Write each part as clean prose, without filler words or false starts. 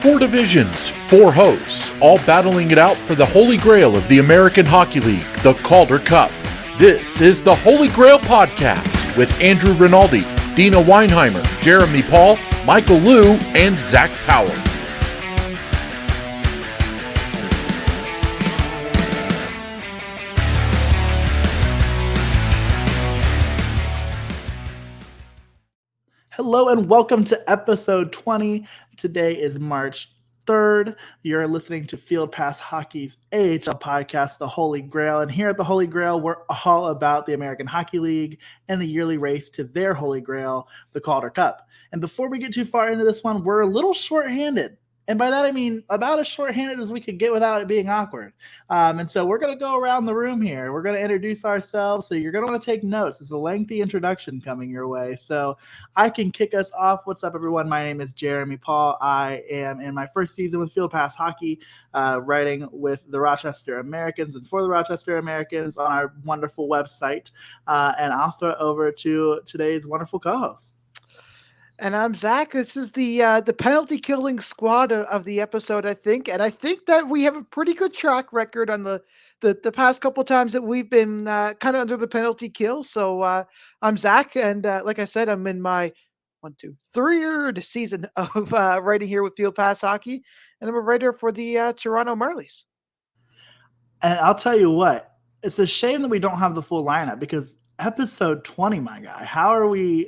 Four divisions, four hosts, all battling it out for the Holy GrAHL of the American Hockey League, the Calder Cup. This is the Holy GrAHL Podcast with Andrew Rinaldi, Dina Weinheimer, Jeremy Paul, Michael Liu, and Zack Powell. Hello and welcome to episode 20. Today is March 3rd. You're listening to Field Pass Hockey's AHL podcast, the Holy GrAHL. And here at the Holy GrAHL, we're all about the American Hockey League and the yearly race to their Holy GrAHL, the Calder Cup. And before we get too far into this one, we're a little short-handed. And by that, I mean about as short-handed as we could get without it being awkward. And so we're going to go around the room here. We're going to introduce ourselves. So you're going to want to take notes. It's a lengthy introduction coming your way. So I can kick us off. What's up, everyone? My name is Jeremy Paul. I am in my first season with Field Pass Hockey, writing with the Rochester Americans and for the Rochester Americans on our wonderful website. And I'll throw it over to today's wonderful co-host. And I'm Zack. This is the penalty killing squad of the episode, I think. And I think that we have a pretty good track record on the past couple times that we've been kind of under the penalty kill. So I'm Zack, and like I said, I'm in my third season of writing here with Field Pass Hockey, and I'm a writer for the Toronto Marlies. And I'll tell you what, it's a shame that we don't have the full lineup because episode 20, my guy, how are we?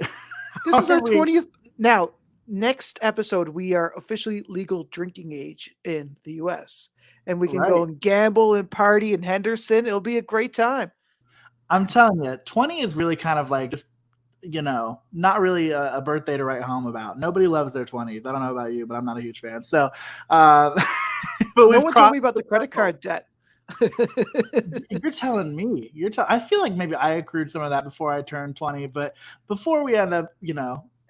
This is our 20th. Now, next episode, we are officially legal drinking age in the U.S. And we can go and gamble and party in Henderson. It'll be a great time. I'm telling you, 20 is really kind of like just, not really a birthday to write home about. Nobody loves their 20s. I don't know about you, but I'm not a huge fan. So, but no one told me about the credit card debt. You're telling me. I feel like maybe I accrued some of that before I turned 20, but before we end up,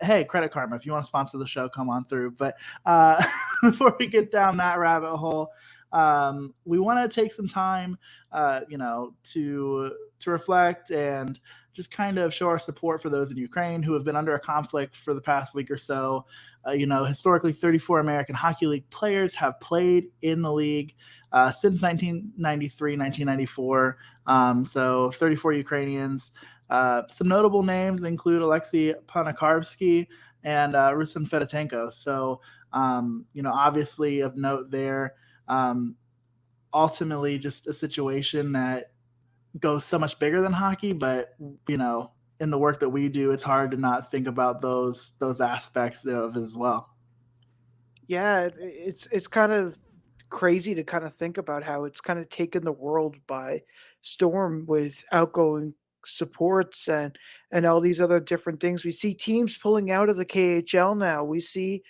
hey, Credit Karma, if you want to sponsor the show, come on through. But before we get down that rabbit hole, we want to take some time, to reflect and just kind of show our support for those in Ukraine who have been under a conflict for the past week or so. Historically, 34 American Hockey League players have played in the league since 1993, 1994. So 34 Ukrainians. Some notable names include Alexei Panakarvsky and Ruslan Fedotenko. So, obviously of note there, ultimately just a situation that goes so much bigger than hockey, but, in the work that we do, it's hard to not think about those aspects of it as well. Yeah, it's kind of crazy to kind of think about how it's kind of taken the world by storm with outgoing supports and all these other different things. We see teams pulling out of the KHL now. We see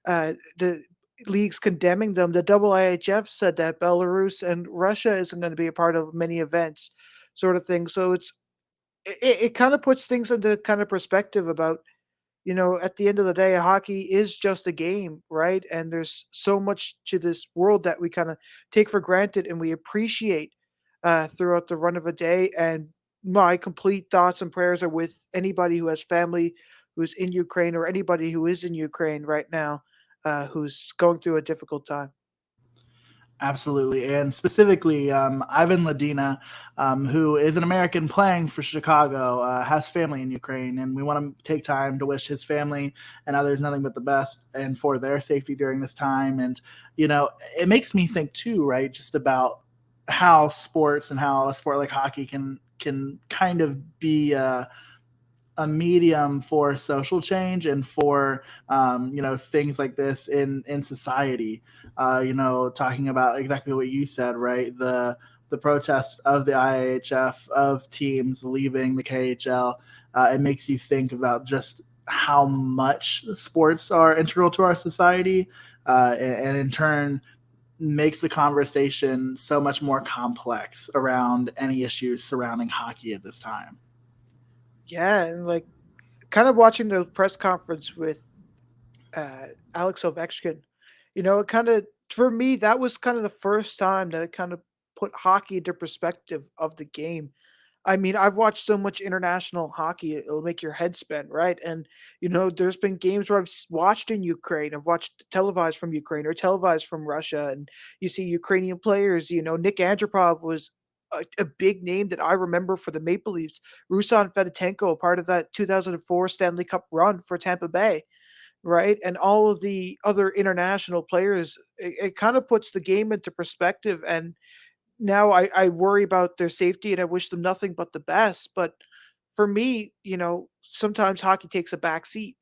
the leagues condemning them. The IIHF said that Belarus and Russia isn't going to be a part of many events, sort of thing. So it kind of puts things into kind of perspective about, at the end of the day, hockey is just a game, right? And there's so much to this world that we kind of take for granted and we appreciate throughout the run of a day. And my complete thoughts and prayers are with anybody who has family who's in Ukraine or anybody who is in Ukraine right now who's going through a difficult time. Absolutely. And specifically, Ivan Ledina, who is an American playing for Chicago, has family in Ukraine. And we want to take time to wish his family and others nothing but the best and for their safety during this time. And, it makes me think too, right, just about how sports and how a sport like hockey can kind of be a medium for social change and for things like this in society. Talking about exactly what you said, right? The protests of the IIHF, of teams leaving the KHL. It makes you think about just how much sports are integral to our society, and in turn makes the conversation so much more complex around any issues surrounding hockey at this time. Yeah, and like kind of watching the press conference with Alex Ovechkin, it kind of, for me, that was kind of the first time that it kind of put hockey into perspective of the game. I mean, I've watched so much international hockey, it'll make your head spin, right? And, there's been games where watched in Ukraine, I've watched televised from Ukraine or televised from Russia, and you see Ukrainian players, Nick Andropov was a big name that I remember for the Maple Leafs. Ruslan Fedotenko, part of that 2004 Stanley Cup run for Tampa Bay, right? And all of the other international players, it kind of puts the game into perspective. And now I worry about their safety and I wish them nothing but the best. But for me, sometimes hockey takes a back seat,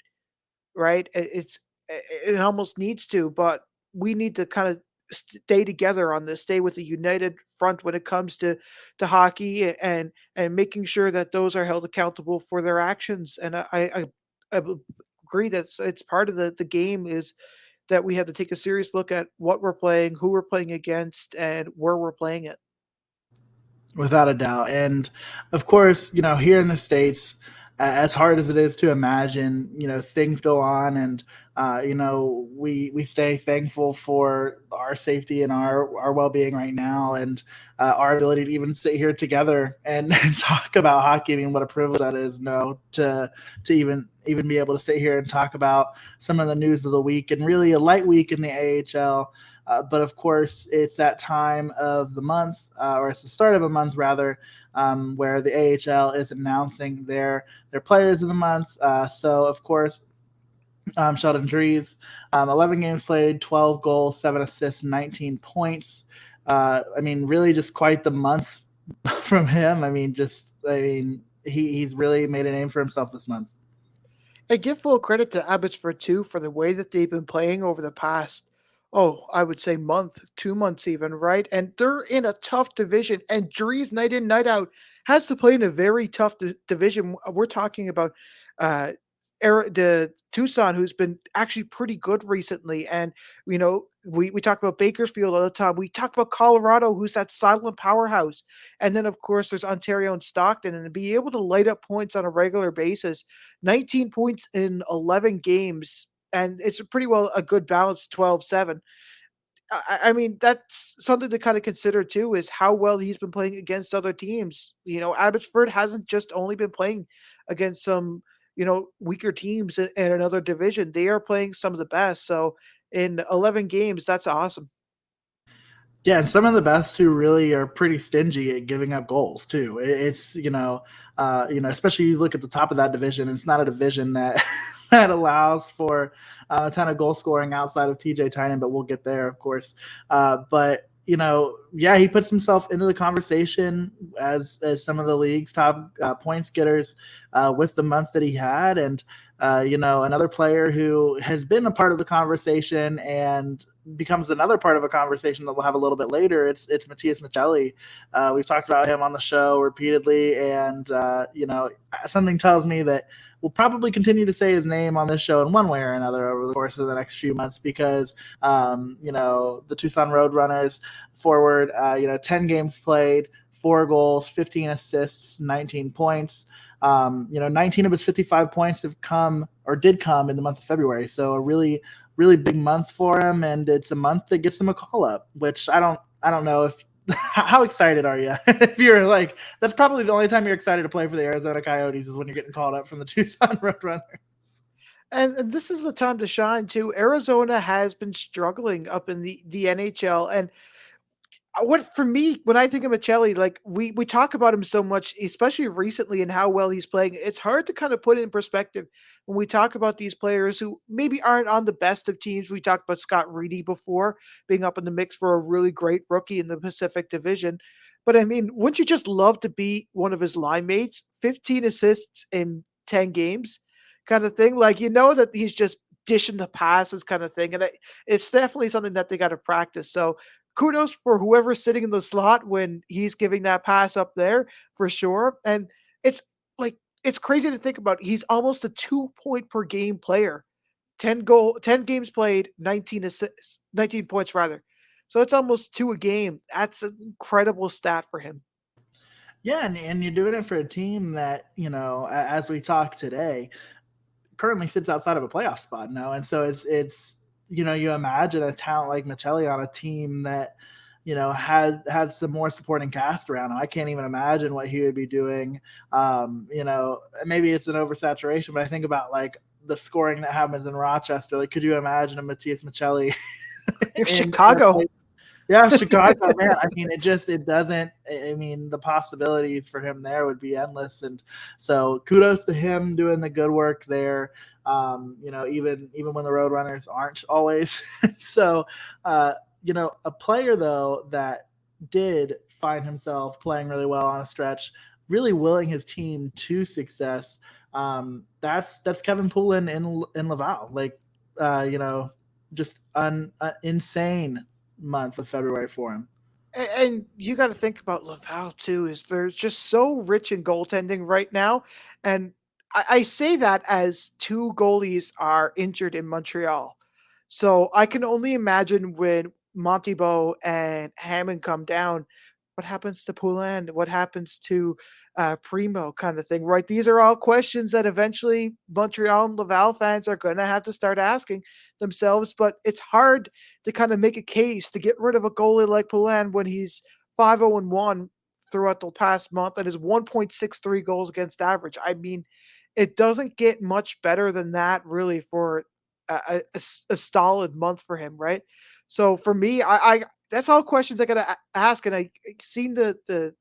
right? It almost needs to, but we need to kind of stay together on this, stay with a united front when it comes to hockey, and making sure that those are held accountable for their actions. And I agree that it's part of the game is that we have to take a serious look at what we're playing, who we're playing against, and where we're playing it. Without a doubt. And of course, here in the States, as hard as it is to imagine, things go on, and we stay thankful for our safety and our well-being right now, and our ability to even sit here together and talk about hockey. I mean, what a privilege that is, to even be able to sit here and talk about some of the news of the week, and really a light week in the AHL. But of course, it's that time of the month, or it's the start of a month rather, where the AHL is announcing their players of the month. So of course, Sheldon Dries, 11 games played, 12 goals, 7 assists, 19 points. I mean, really just quite the month from him. He's really made a name for himself this month. I give full credit to Abbotsford too for the way that they've been playing over the past, I would say month, 2 months even, right? And they're in a tough division, and Dries night in, night out has to play in a very tough division. We're talking about uh the Tucson, who's been actually pretty good recently. And we talk about Bakersfield all the time. We talk about Colorado, who's that silent powerhouse. And then of course there's Ontario and Stockton, and to be able to light up points on a regular basis, 19 points in 11 games, and it's pretty well a good balance, 12-7. I mean, that's something to kind of consider too, is how well he's been playing against other teams. Abbotsford hasn't just only been playing against some, weaker teams in another division. They are playing some of the best. So in 11 games, that's awesome. Yeah, and some of the best who really are pretty stingy at giving up goals too. It's especially you look at the top of that division. It's not a division that that allows for a ton of goal scoring outside of TJ Tynan, but we'll get there, of course. But yeah, he puts himself into the conversation as some of the league's top points getters with the month that he had, and another player who has been a part of the conversation and becomes another part of a conversation that we'll have a little bit later. It's Mattias Maccelli. We've talked about him on the show repeatedly, and something tells me that we'll probably continue to say his name on this show in one way or another over the course of the next few months, because the Tucson Roadrunners forward, 10 games played, 4 goals, 15 assists, 19 points. 19 of his 55 points did come in the month of February. So a really, really big month for him, and it's a month that gets him a call up, which I don't know if how excited are you? If you're like, that's probably the only time you're excited to play for the Arizona Coyotes is when you're getting called up from the Tucson Roadrunners. And this is the time to shine too. Arizona has been struggling up in the NHL, and what for me, when I think of Maccelli, like we talk about him so much, especially recently, and how well he's playing. It's hard to kind of put it in perspective when we talk about these players who maybe aren't on the best of teams. We talked about Scott Reedy before being up in the mix for a really great rookie in the Pacific Division. But I mean, wouldn't you just love to be one of his line mates? 15 assists in 10 games, kind of thing. Like that he's just dishing the passes, kind of thing, and it's definitely something that they got to practice. So kudos for whoever's sitting in the slot when he's giving that pass up there, for sure. And it's like, it's crazy to think about. He's almost a 2 point per game player. 10 games played, 19 assists, 19 points rather. So it's almost 2 a game. That's an incredible stat for him. Yeah, and you're doing it for a team that, as we talk today, currently sits outside of a playoff spot now. And so it's you imagine a talent like Maccelli on a team that, had some more supporting cast around him. I can't even imagine what he would be doing. Maybe it's an oversaturation, but I think about like the scoring that happens in Rochester. Like, could you imagine a Mattias Maccelli in in Chicago? Yeah, Chicago, man. I mean, it doesn't. I mean, the possibilities for him there would be endless, and so kudos to him doing the good work there. Even when the Roadrunners aren't always. So, a player though that did find himself playing really well on a stretch, really willing his team to success. That's Kevin Poulin in Laval. Like, just insane month of February for him. And you got to think about Laval too. Is they're just so rich in goaltending right now, and I say that as two goalies are injured in Montreal, so I can only imagine when Montybo and Hammond come down, what happens to Poulin? What happens to Primo? Kind of thing, right? These are all questions that eventually Montreal and Laval fans are going to have to start asking themselves. But it's hard to kind of make a case to get rid of a goalie like Poulin when he's 5-0-1 throughout the past month and is 1.63 goals against average. I mean, it doesn't get much better than that, really, for a solid month for him, right? So for me, I that's all questions I gotta ask, and I seen the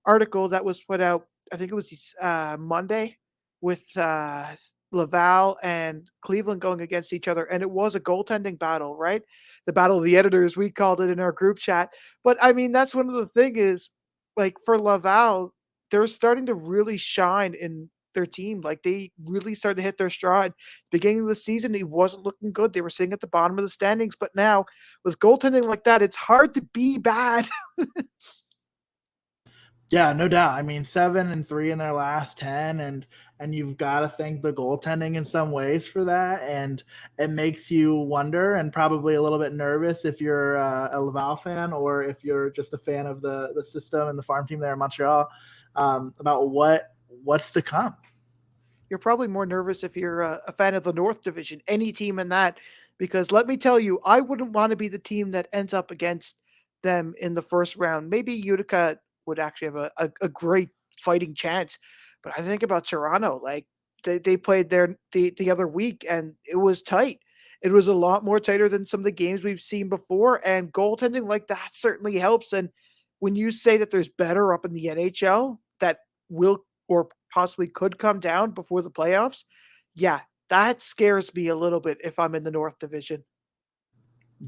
article that was put out. I think it was Monday with Laval and Cleveland going against each other, and it was a goaltending battle, right? The battle of the editors, we called it in our group chat. But I mean, that's one of the thing is, like for Laval, they're starting to really shine in their team. Like they really started to hit their stride. Beginning of the season, he wasn't looking good. They were sitting at the bottom of the standings, but now with goaltending like that, it's hard to be bad. Yeah, no doubt. I mean, 7-3 in their last 10, and you've got to thank the goaltending in some ways for that, and it makes you wonder and probably a little bit nervous if you're a Laval fan or if you're just a fan of the system and the farm team there in Montreal, about what's to come. You're probably more nervous if you're a fan of the North Division, any team in that, because let me tell you, I wouldn't want to be the team that ends up against them in the first round. Maybe Utica would actually have a great fighting chance, but I think about Toronto. Like they played there the other week, and it was tight. It was a lot more tighter than some of the games we've seen before, and goaltending like that certainly helps. And when you say that there's better up in the NHL that will or possibly could come down before the playoffs, yeah, that scares me a little bit if I'm in the North Division.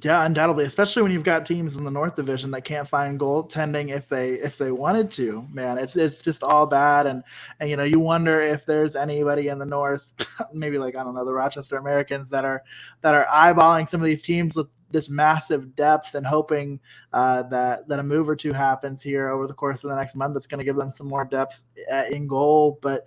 Yeah, undoubtedly, especially when you've got teams in the North Division that can't find goaltending if they wanted to. Man, it's just all bad, and you wonder if there's anybody in the North, maybe like I don't know, the Rochester Americans that are eyeballing some of these teams with this massive depth and hoping that a move or two happens here over the course of the next month that's going to give them some more depth in goal. But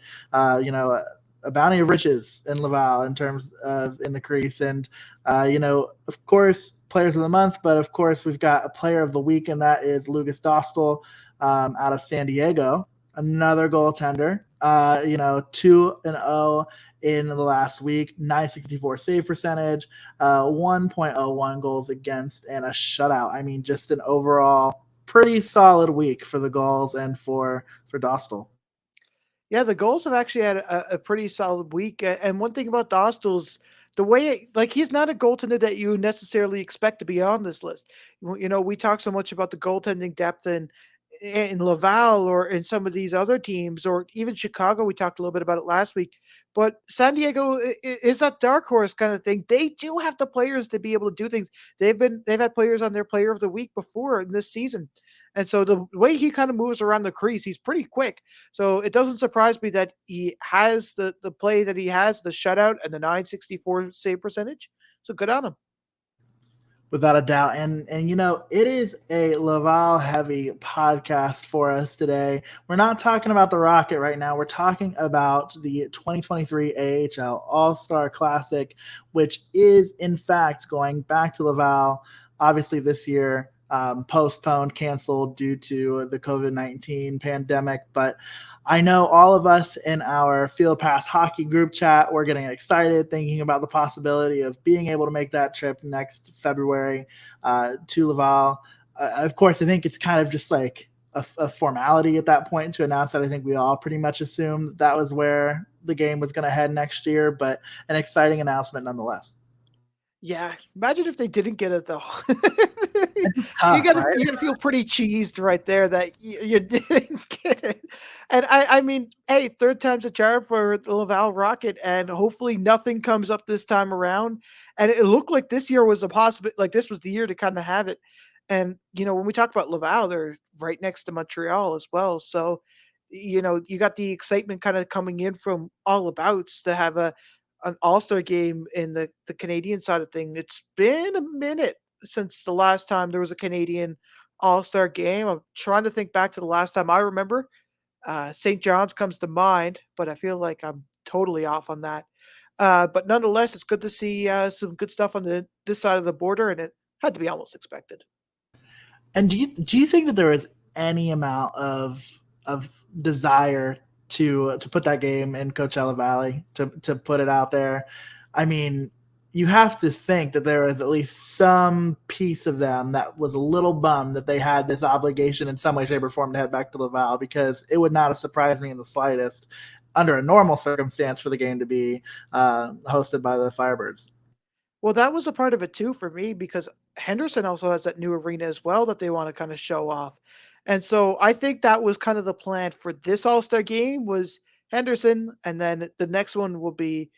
a bounty of riches in Laval in terms of in the crease. And, of course, players of the month, but of course, we've got a player of the week, and that is Lukas Dostal out of San Diego, another goaltender, 2-0 in the last week, 964 save percentage, 1.01 goals against, and a shutout. I mean, just an overall pretty solid week for the goals and for Dostal. Yeah, the goals have actually had a pretty solid week. And one thing about Dostal's the way, like, he's not a goaltender that you necessarily expect to be on this list. We talk so much about the goaltending depth in Laval or in some of these other teams, or even Chicago. We talked a little bit about it last week, but San Diego is that dark horse kind of thing. They do have the players to be able to do things. They've had players on their player of the week before in this season. And so the way he kind of moves around the crease, he's pretty quick. So it doesn't surprise me that he has the play that he has, the shutout and the 964 save percentage. So good on him. Without a doubt. And it is a Laval heavy podcast for us today. We're not talking about the Rocket right now. We're talking about the 2023 AHL All-Star Classic, which is in fact going back to Laval, obviously this year, postponed, canceled due to the COVID-19 pandemic. But I know all of us in our Field Pass Hockey group chat, we're getting excited thinking about the possibility of being able to make that trip next February to Laval. of course, I think it's kind of just like a formality at that point to announce that. I think we all pretty much assumed that was where the game was going to head next year, but an exciting announcement nonetheless. Yeah, imagine if they didn't get it though. It's tough, right? You gotta feel pretty cheesed right there that you didn't get it. And I mean, hey, third time's a charm for the Laval Rocket, and hopefully nothing comes up this time around. And it looked like this year was a possible, like this was the year to kind of have it. And when we talk about Laval, they're right next to Montreal as well. So, you got the excitement kind of coming in from all abouts to have an all-star game in the Canadian side of thing. It's been a minute since the last time there was a Canadian all-star game. I'm trying to think back to the last time I remember. St. John's comes to mind, but I feel like I'm totally off on that. But nonetheless, it's good to see some good stuff on this side of the border, and it had to be almost expected. And do you think that there is any amount of desire to put that game in Coachella Valley, to put it out there? I mean, you have to think that there is at least some piece of them that was a little bummed that they had this obligation in some way, shape, or form to head back to Laval, because it would not have surprised me in the slightest under a normal circumstance for the game to be hosted by the Firebirds. Well, that was a part of it too for me because Henderson also has that new arena as well that they want to kind of show off. And so I think that was kind of the plan for this All-Star game was Henderson, and then the next one will be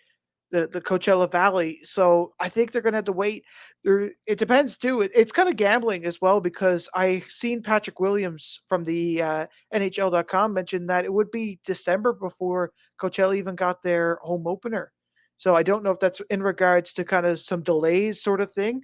the Coachella Valley. So I think they're gonna have to wait. It depends too. It's kind of gambling as well because I seen Patrick Williams from the NHL.com mention that it would be December before Coachella even got their home opener. So I don't know if that's in regards to kind of some delays sort of thing.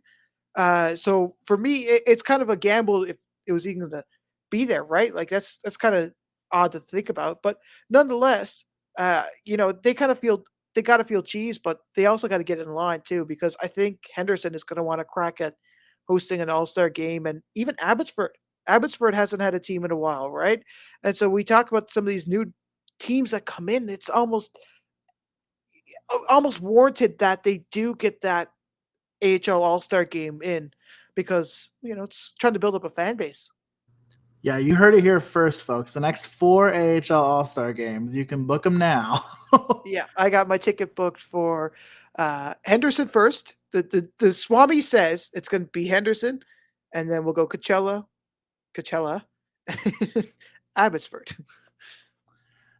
So for me, it's kind of a gamble if it was even gonna be there, right? Like that's kind of odd to think about, but nonetheless, they kind of feel they got to feel cheese, but they also got to get in line too because I think Henderson is going to want to crack at hosting an All-Star game, and even Abbotsford. Abbotsford hasn't had a team in a while, right? And so we talk about some of these new teams that come in. It's almost warranted that they do get that AHL All-Star game in because it's trying to build up a fan base. Yeah, you heard it here first, folks. The next 4 AHL All-Star games, you can book them now. Yeah, I got my ticket booked for Henderson first. The Swami says it's going to be Henderson, and then we'll go Coachella, Abbotsford.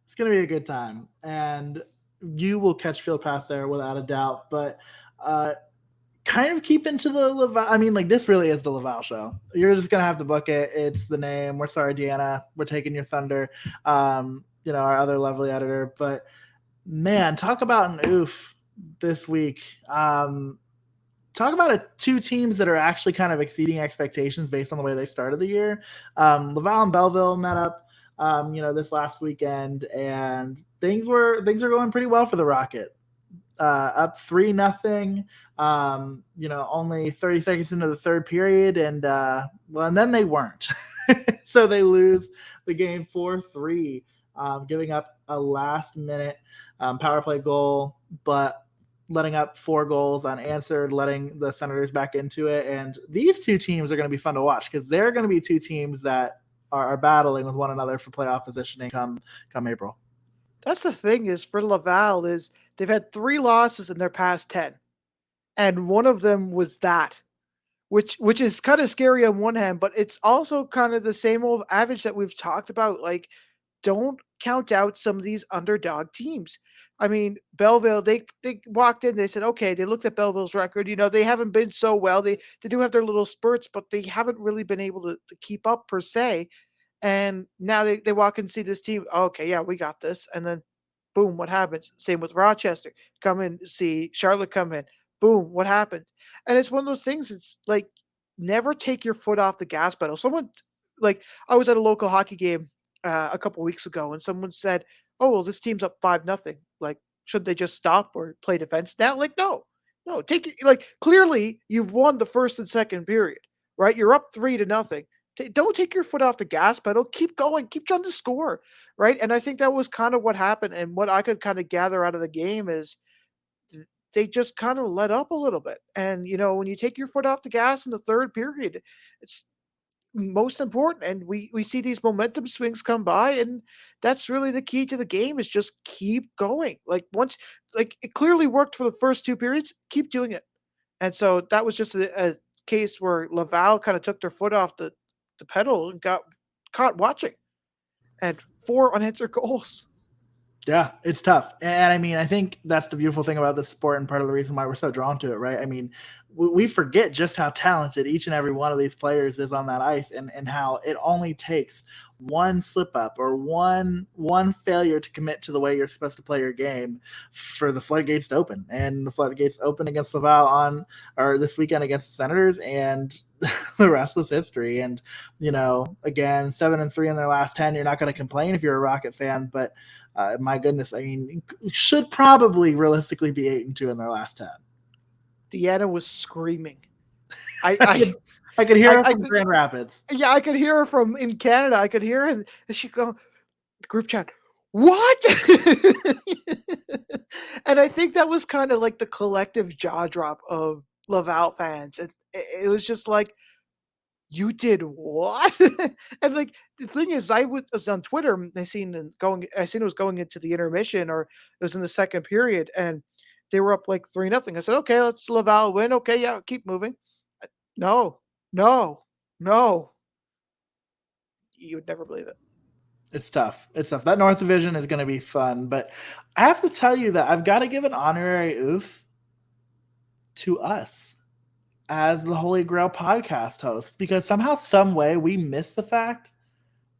It's going to be a good time, and you will catch field pass there without a doubt. But kind of keep into the Laval. I mean, like, this really is the Laval show. You're just going to have to book it. It's the name. We're sorry, Deanna. We're taking your thunder. Our other lovely editor. But, man, talk about an oof this week. Talk about two teams that are actually kind of exceeding expectations based on the way they started the year. Laval and Belleville met up, this last weekend, and things were going pretty well for the Rocket. Up 3-0, only 30 seconds into the third period, and then they weren't. So they lose the game 4-3, giving up a last-minute power play goal, but letting up 4 goals unanswered, letting the Senators back into it. And these two teams are going to be fun to watch because they're going to be two teams that are battling with one another for playoff positioning come April. That's the thing is for Laval is they've had 3 losses in their past 10. And one of them was that, which is kind of scary on one hand, but it's also kind of the same old average that we've talked about. Like, don't count out some of these underdog teams. I mean, Belleville, they walked in, they said, okay, they looked at Belleville's record. They haven't been so well. They do have their little spurts, but they haven't really been able to keep up per se. And now they walk and see this team. Okay, yeah, we got this. And then, boom, what happens? Same with Rochester. Come in, see Charlotte come in. Boom, what happened? And it's one of those things. It's like never take your foot off the gas pedal. Like I was at a local hockey game a couple weeks ago, and someone said, "Oh, well, this team's up 5-0. Like, should they just stop or play defense now?" Like, no, take it. Like, clearly you've won the first and second period, right? You're up 3-0. Don't take your foot off the gas pedal. Keep going. Keep trying to score, right? And I think that was kind of what happened. And what I could kind of gather out of the game is they just kind of let up a little bit. And when you take your foot off the gas in the third period, it's most important. And we see these momentum swings come by, and that's really the key to the game, is just keep going. Like once, like it clearly worked for the first 2 periods, keep doing it. And so that was just a case where Laval kind of took their foot off the pedal and got caught watching, and 4 unanswered goals. Yeah, it's tough. And I mean, I think that's the beautiful thing about this sport and part of the reason why we're so drawn to it, right? I mean, we forget just how talented each and every one of these players is on that ice, and how it only takes one slip up or one failure to commit to the way you're supposed to play your game for the floodgates to open. And the floodgates open against Laval this weekend against the Senators, and the rest was history. And, again, 7-3 in their last 10. You're not going to complain if you're a Rocket fan, but my goodness, I mean, should probably realistically be 8-2 in their last 10. Deanna was screaming. I could hear her from Grand Rapids. Yeah, I could hear her from in Canada. I could hear her, and she'd go, group chat, what? And I think that was kind of like the collective jaw drop of Laval fans. It was just like, you did what? And like the thing is, I was on Twitter. I seen it was going into the intermission, or it was in the second period, and they were up like 3-0. I said, okay, let's Laval win. Okay, yeah, keep moving. No. You would never believe it. It's tough. That North Division is going to be fun, but I have to tell you that I've got to give an honorary oof to us as the Holy GrAHL podcast host, because somehow, some way, we missed the fact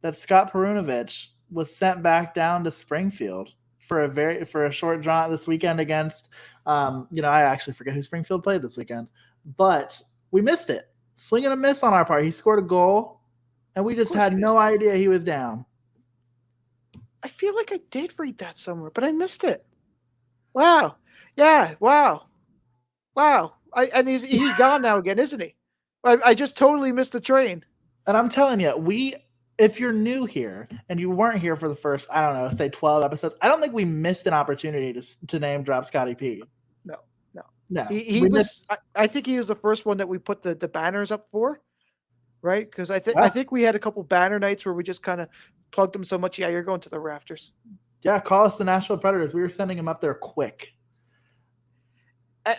that Scott Perunovich was sent back down to Springfield for a short jaunt this weekend against, I actually forget who Springfield played this weekend, but we missed it. Swing and a miss on our part. He scored a goal, and we just had no idea he was down. I feel like I did read that somewhere, but I missed it. Wow. Yeah. Wow. And he's gone now again, isn't he? I just totally missed the train. And I'm telling you, if you're new here and you weren't here for the first, I don't know, say 12 episodes, I don't think we missed an opportunity to name drop Scotty P. No. I think he was the first one that we put the banners up for, right? Because I think we had a couple banner nights where we just kind of plugged him so much. Yeah, you're going to the rafters. Yeah, call us the Nashville Predators. We were sending him up there quick.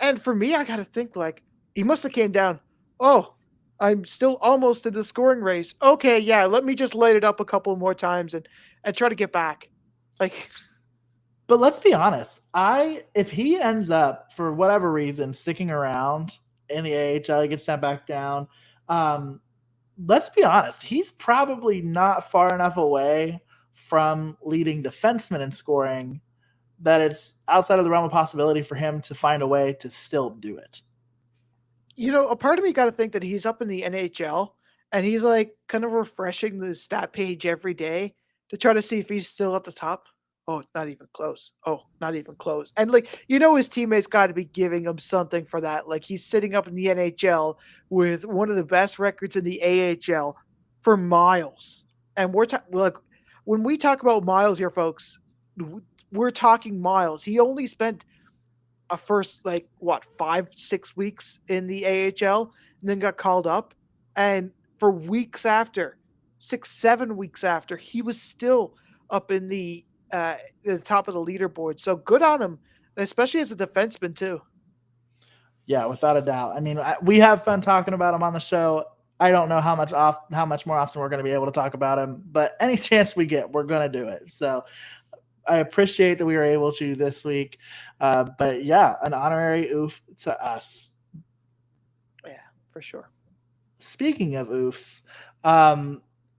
And for me, I got to think, like, he must have came down. Oh, I'm still almost in the scoring race. Okay, yeah, let me just light it up a couple more times and try to get back. Like, but let's be honest. If he ends up, for whatever reason, sticking around in the AHL, he gets sent back down. Let's be honest. He's probably not far enough away from leading defenseman in scoring that it's outside of the realm of possibility for him to find a way to still do it. A part of me got to think that he's up in the NHL and he's like kind of refreshing the stat page every day to try to see if he's still at the top. Oh, not even close. And like, his teammates got to be giving him something for that. Like, he's sitting up in the NHL with one of the best records in the AHL for miles. And when we talk about miles here, folks, we're talking miles. He only spent a first 5-6 weeks in the AHL and then got called up. And for weeks after, 6-7 weeks after, he was still up in the top of the leaderboard. So good on him, and especially as a defenseman too. Yeah, without a doubt. I mean, we have fun talking about him on the show. I don't know how much more often we're going to be able to talk about him, but any chance we get, we're going to do it. So I appreciate that we were able to this week. But yeah, an honorary oof to us. Yeah, for sure. Speaking of oofs,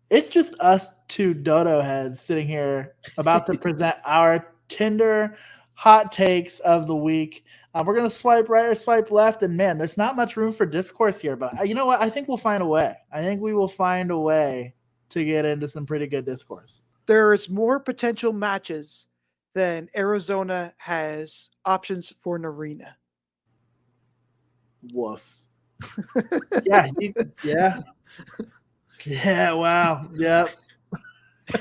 it's just us two dodo heads sitting here about to present our Tinder hot takes of the week. We're going to swipe right or swipe left, and man, there's not much room for discourse here, but you know what? I think we'll find a way. I think we will find a way to get into some pretty good discourse. There's more potential matches than Arizona has options for an arena. Woof. Yeah. Yeah, wow. Yep. I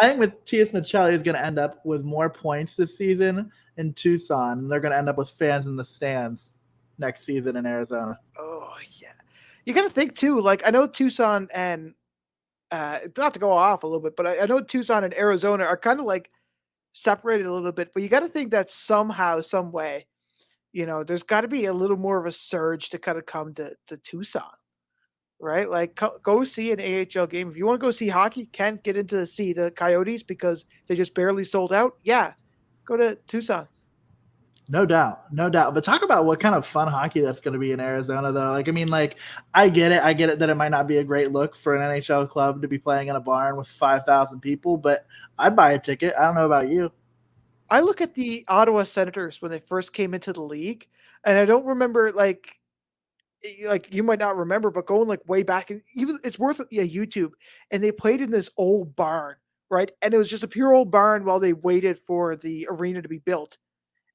think Mattias Maccelli is going to end up with more points this season in Tucson. They're going to end up with fans in the stands next season in Arizona. Oh, yeah. you got to think too. Like I know Tucson and not to go off a little bit, but I know Tucson and Arizona are kind of like separated a little bit. But you got to think that somehow, some way, there's got to be a little more of a surge to kind of come to Tucson, right? Like go see an AHL game. If you want to go see hockey, can't get into see the Coyotes because they just barely sold out. Yeah, go to Tucson. No doubt, no doubt. But talk about what kind of fun hockey that's going to be in Arizona, though. Like, I mean, like, I get it that it might not be a great look for an NHL club to be playing in a barn with 5,000 people, but I'd buy a ticket. I don't know about you. I look at the Ottawa Senators when they first came into the league, and I don't remember like you might not remember, but going like way back, and even it's worth YouTube. And they played in this old barn, right? And it was just a pure old barn while they waited for the arena to be built.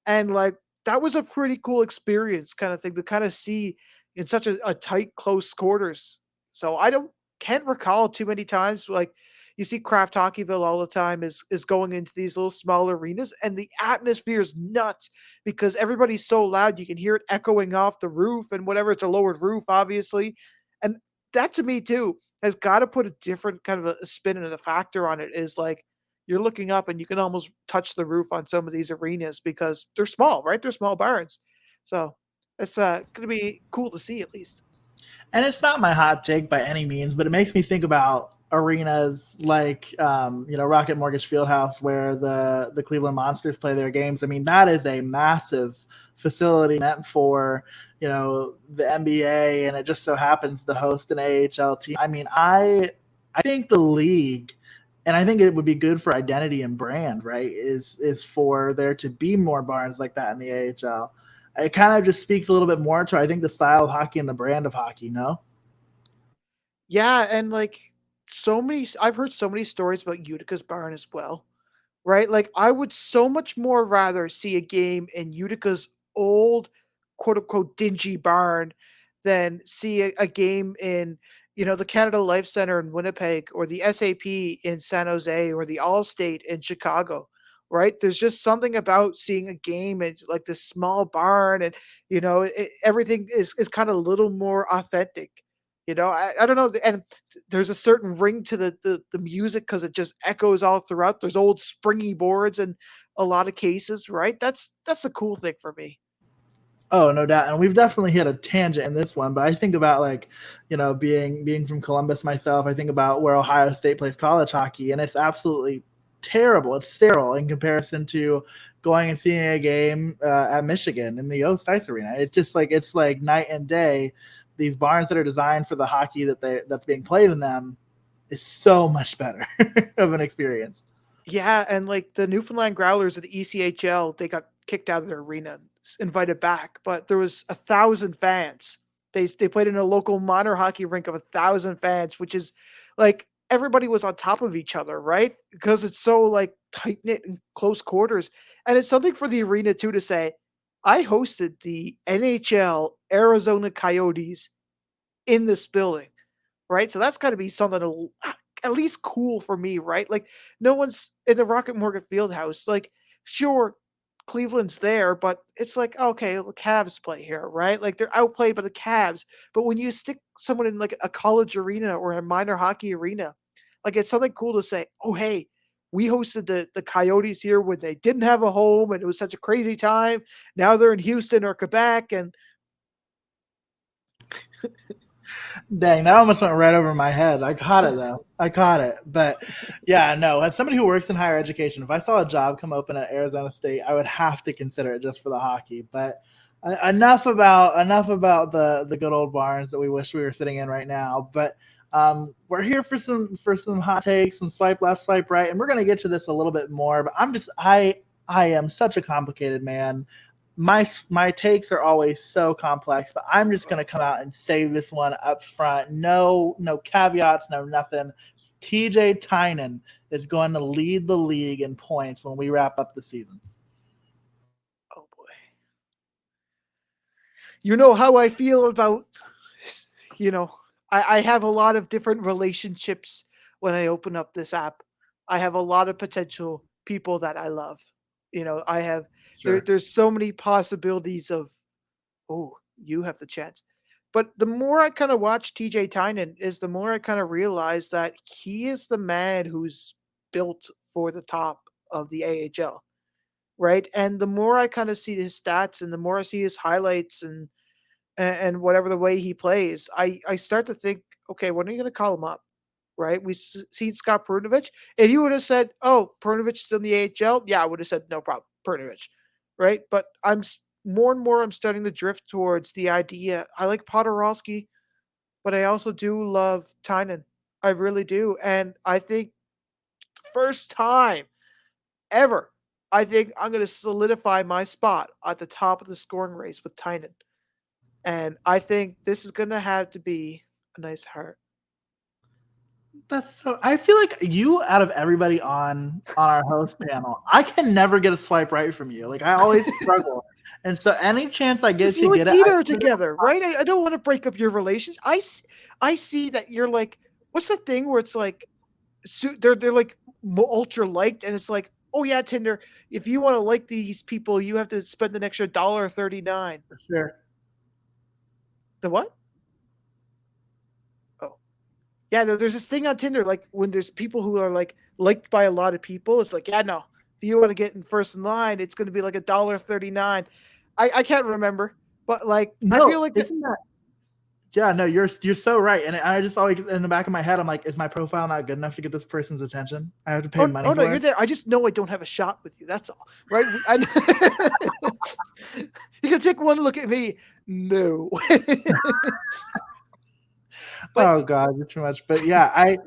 And like that was a pretty cool experience, kind of thing to kind of see in such a tight, close quarters. So I don't can't recall too many times like you see Craft Hockeyville all the time is going into these little small arenas and the atmosphere is nuts because everybody's so loud you can hear it echoing off the roof and whatever. It's a lowered roof, obviously, and that to me too has got to put a different kind of a spin and a factor on it. Is like you're looking up and you can almost touch the roof on some of these arenas because they're small, right? They're small barns. So it's going to be cool to see at least. And it's not my hot take by any means, but it makes me think about arenas like Rocket Mortgage Fieldhouse where the Cleveland Monsters play their games. I mean, that is a massive facility meant for the NBA, and it just so happens to host an AHL team. I mean, I think the league, and I think it would be good for identity and brand, right, is for there to be more barns like that in the AHL. It kind of just speaks a little bit more to, I think, the style of hockey and the brand of hockey, no? Yeah, and like I've heard so many stories about Utica's barn as well, right? Like I would so much more rather see a game in Utica's old quote unquote dingy barn than see a game in the Canada Life Center in Winnipeg or the SAP in San Jose or the Allstate in Chicago. Right? There's just something about seeing a game in like this small barn, and everything is kind of a little more authentic. I don't know, and there's a certain ring to the music because it just echoes all throughout. There's old springy boards in a lot of cases, right? That's a cool thing for me. Oh, no doubt. And we've definitely hit a tangent in this one, but I think about being from Columbus myself, I think about where Ohio State plays college hockey, and it's absolutely terrible. It's sterile in comparison to going and seeing a game at Michigan in the Yost Ice Arena. It's like night and day. These barns that are designed for the hockey that's being played in them is so much better of an experience. Yeah, and like the Newfoundland Growlers of the ECHL, they got kicked out of their arena, invited back, but there was 1,000 fans. They played in a local minor hockey rink of 1,000 fans, which is like everybody was on top of each other, right? Because it's so like tight knit and close quarters, and it's something for the arena too to say, I hosted the NHL Arizona Coyotes in this building, right? So that's got to be something at least cool for me, right? Like no one's in the Rocket Morgan Fieldhouse. Like sure, Cleveland's there, but it's like okay, the Cavs play here, right? Like they're outplayed by the Cavs. But when you stick someone in like a college arena or a minor hockey arena, like it's something cool to say. Oh hey, we hosted the Coyotes here when they didn't have a home and it was such a crazy time. Now they're in Houston or Quebec and Dang, that almost went right over my head. I caught it though. I caught it. But yeah, no, as somebody who works in higher education, if I saw a job come open at Arizona State, I would have to consider it just for the hockey. But enough about the good old barns that we wish we were sitting in right now. But we're here for some hot takes, some swipe left, swipe right, and we're gonna get to this a little bit more. But I am such a complicated man. My takes are always so complex, but I'm just going to come out and say this one up front. No caveats, no nothing. TJ Tynan is going to lead the league in points when we wrap up the season. oh boy. You know how I feel about I have a lot of different relationships when I open up this app. I have a lot of potential people that I love. I have Sure. there's so many possibilities of oh, you have the chance. But the more I kind of watch TJ Tynan is the more I kind of realize that he is the man who's built for the top of the AHL, right? And the more I kind of see his stats and the more I see his highlights and whatever the way he plays, I start to think, okay, when are you going to call him up? Right? We seen Scott Perunovich. If you would have said, "Oh, Perunovich still in the AHL," yeah, I would have said no problem, Perunovich, right? But more and more I'm starting to drift towards the idea. I like Podorowski, but I also do love Tynan. I really do, and I think first time ever, I think I'm going to solidify my spot at the top of the scoring race with Tynan, and I think this is going to have to be a nice heart. That's so. I feel like you, out of everybody on our host panel, I can never get a swipe right from you. Like I always struggle, and so any chance I get to You and get it, Dieter are together, right? I don't want to break up your relationship. I see that you're like, what's the thing where it's like, they're like ultra liked, and it's like, oh yeah, Tinder. If you want to like these people, you have to spend an extra $1.39. for sure. The what? Oh, yeah. There's this thing on Tinder, like when there's people who are like liked by a lot of people, it's like, yeah, no. If you want to get in first in line, it's going to be like $1.39. I can't remember, but like I No, feel like isn't that? Yeah, no, you're so right. And I just always in the back of my head, I'm like, is my profile not good enough to get this person's attention? I have to pay money oh for no, it. you're there. I just know I don't have a shot with you. That's all, right? You can take one look at me. No. But Oh God, you're too much. But yeah, I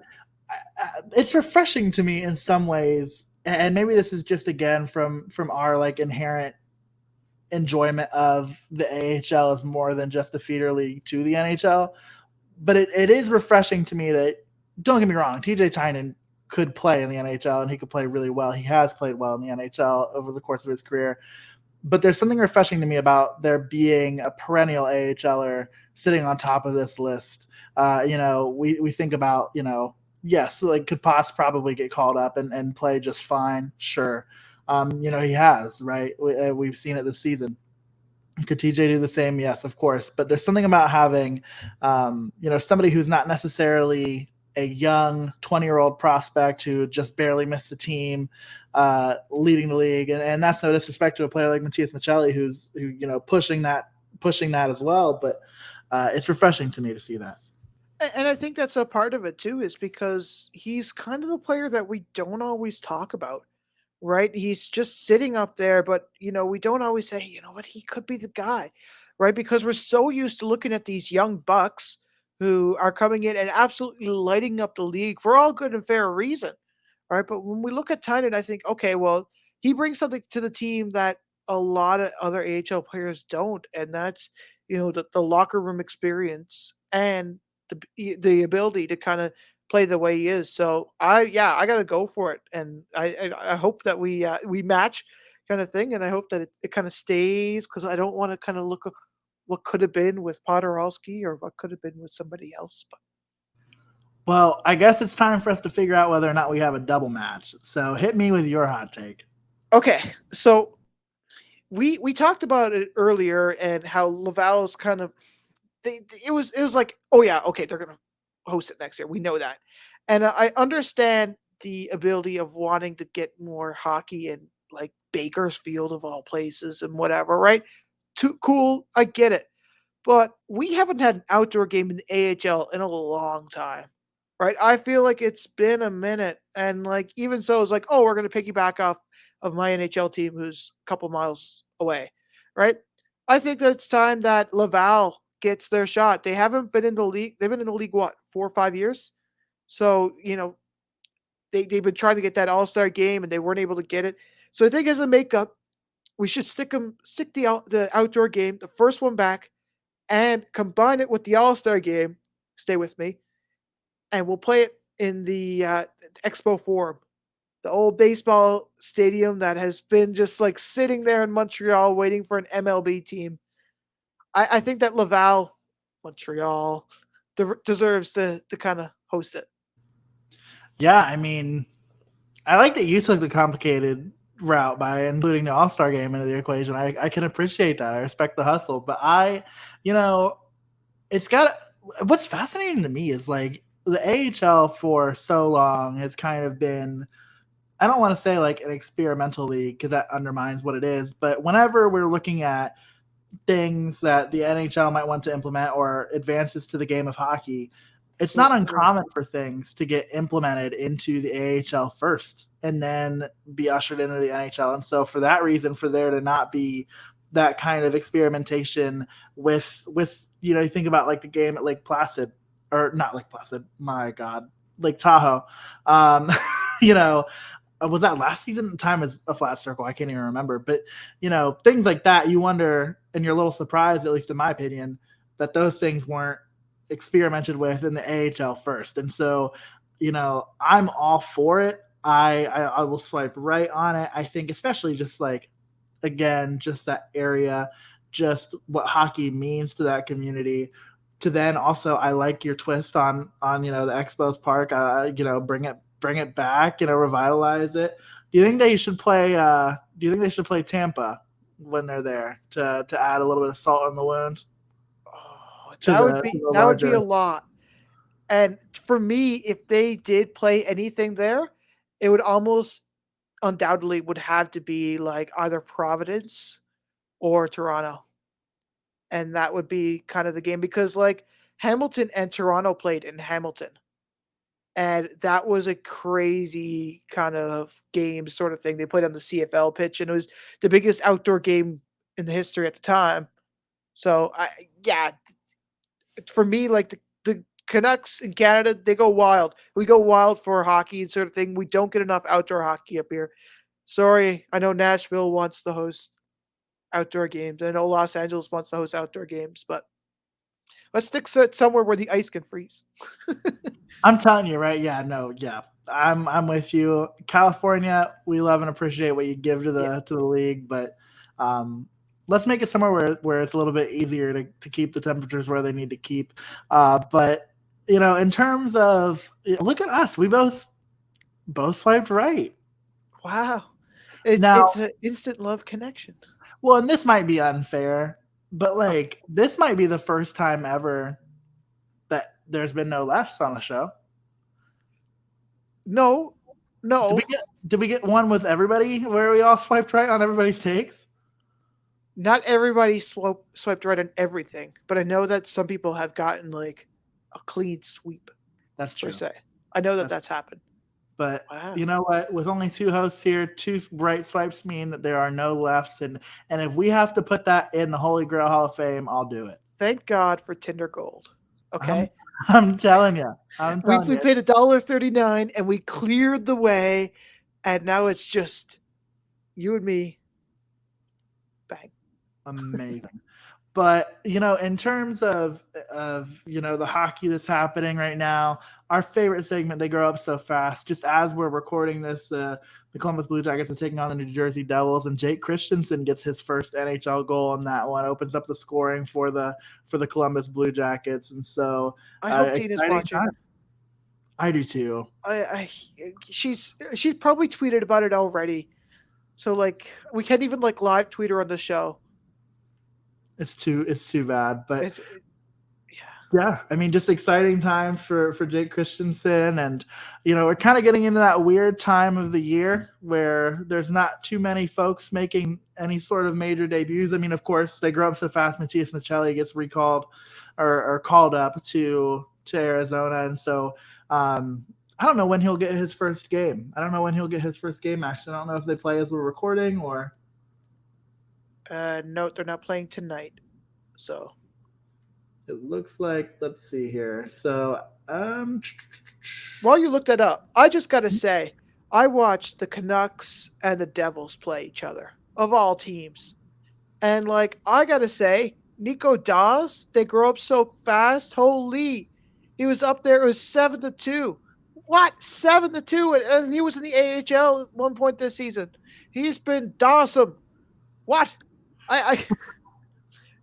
it's refreshing to me in some ways, and maybe this is just again from our like inherent enjoyment of the AHL is more than just a feeder league to the NHL. But it is refreshing to me that, don't get me wrong, TJ Tynan could play in the NHL and he could play really well. He has played well in the NHL over the course of his career. But there's something refreshing to me about there being a perennial AHLer sitting on top of this list. We think about, yes, like could Potts probably get called up and play just fine. Sure. He has, right? We've seen it this season. Could TJ do the same? Yes, of course. But there's something about having, somebody who's not necessarily a young 20-year-old prospect who just barely missed the team, leading the league, and that's no disrespect to a player like Mattias Maccelli, who's pushing that as well. But it's refreshing to me to see that. and I think that's a part of it too, is because he's kind of the player that we don't always talk about, right? He's just sitting up there, but we don't always say, you know what, he could be the guy, right? Because we're so used to looking at these young bucks who are coming in and absolutely lighting up the league for all good and fair reason, right? But when we look at Tynan, I think, okay, well, he brings something to the team that a lot of other AHL players don't, and that's the locker room experience and the ability to kind of play the way he is. So I got to go for it, and I hope that we match kind of thing, and I hope that it kind of stays, because I don't want to kind of look at what could have been with Podorowski or what could have been with somebody else. But Well, I guess it's time for us to figure out whether or not we have a double match. So hit me with your hot take. okay, so we talked about it earlier and how Laval's kind of it was like, oh yeah, okay, they're gonna host it next year. We know that, and I understand the ability of wanting to get more hockey in like Bakersfield of all places and whatever, right? Too cool, I get it, but we haven't had an outdoor game in the AHL in a long time, right? I feel like it's been a minute, and like even so, it's like, oh, we're gonna piggyback off of my NHL team who's a couple miles away, right? I think that it's time that Laval gets their shot. They haven't been in the league. They've been in the league what, 4 or 5 years? So they've been trying to get that All-Star game and they weren't able to get it. So I think as a makeup, we should stick the outdoor game, the first one back, and combine it with the All-Star game. Stay with me, and we'll play it in the Expo Forum, the old baseball stadium that has been just like sitting there in Montreal waiting for an MLB team. I think that Laval, Montreal, deserves to kind of host it. Yeah, I mean, I like that you took the complicated route by including the All-Star game into the equation. I can appreciate that. I respect the hustle. But what's fascinating to me is like the AHL for so long has kind of been, I don't want to say like an experimental league because that undermines what it is, but whenever we're looking at things that the NHL might want to implement or advances to the game of hockey, it's not uncommon for things to get implemented into the AHL first and then be ushered into the NHL. And so for that reason, for there to not be that kind of experimentation with you think about like the game at Lake Placid, or not Lake Placid, my God, Lake Tahoe. you know, was that last season? Time is a flat circle. I can't even remember. But, things like that, you wonder, and you're a little surprised, at least in my opinion, that those things weren't experimented with in the AHL first. And so, I'm all for it. I will swipe right on it. I think especially just like, again, just that area, just what hockey means to that community. To then also, I like your twist on the Expos Park. Bring it back, revitalize it. Do you think they should play? Do you think they should play Tampa when they're there to add a little bit of salt on the wounds? Oh, that would be a lot. And for me, if they did play anything there, it would almost undoubtedly would have to be like either Providence or Toronto. And that would be kind of the game because like Hamilton and Toronto played in Hamilton. And that was a crazy kind of game sort of thing. They played on the CFL pitch and it was the biggest outdoor game in the history at the time. So for me, like the Canucks in Canada, they go wild. We go wild for hockey and sort of thing. We don't get enough outdoor hockey up here. Sorry, I know Nashville wants to host outdoor games. I know Los Angeles wants to host outdoor games, but let's stick somewhere where the ice can freeze. I'm telling you, right? Yeah, no, yeah. I'm with you. California, we love and appreciate what you give to the league, but let's make it somewhere where it's a little bit easier to keep the temperatures where they need to keep. But in terms of, look at us, we both swiped right. Wow. It's an instant love connection. Well, and this might be unfair, but like this might be the first time ever that there's been no lefts on the show. No. Did we get one with everybody where we all swiped right on everybody's takes? Not everybody swiped right on everything, but I know that some people have gotten like a clean sweep. That's true. Per se. I know that's happened. But You know what? With only two hosts here, two right swipes mean that there are no lefts. And if we have to put that in the Holy GrAHL Hall of Fame, I'll do it. Thank God for Tinder Gold. Okay? I'm telling you. We paid $1.39 and we cleared the way. And now it's just you and me. Bang. Amazing. But, in terms of the hockey that's happening right now, our favorite segment, They Grow Up So Fast, just as we're recording this, the Columbus Blue Jackets are taking on the New Jersey Devils, and Jake Christensen gets his first NHL goal in that one, opens up the scoring for the Columbus Blue Jackets. And so I hope Dina's watching. I do too. She's probably tweeted about it already. So like we can't even like live tweet her on the show. It's too bad, but yeah, I mean, just exciting times for Jake Christensen, and we're kind of getting into that weird time of the year where there's not too many folks making any sort of major debuts. I mean, of course, They Grow Up So Fast. Mattias Maccelli gets recalled or called up to Arizona, and so I don't know when he'll get his first game. Action. I don't know if they play as we're recording or. No, they're not playing tonight. So it looks like, let's see here. So while you look that up, I just got to say, I watched the Canucks and the Devils play each other, of all teams. And like, I got to say, Nico Daws, They Grow Up So Fast. Holy, he was up there. It was 7-2. What? 7-2. And he was in the AHL at one point this season. He's been awesome. What?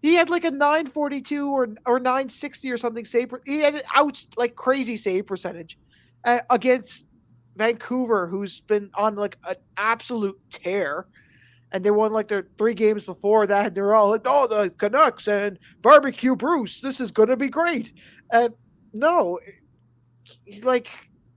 He had like a 942 or 960 or something save. He had an like crazy save percentage against Vancouver, who's been on like an absolute tear. And they won like their 3 games before that. They're all like, oh, the Canucks and barbecue Bruce. This is going to be great. And no, he like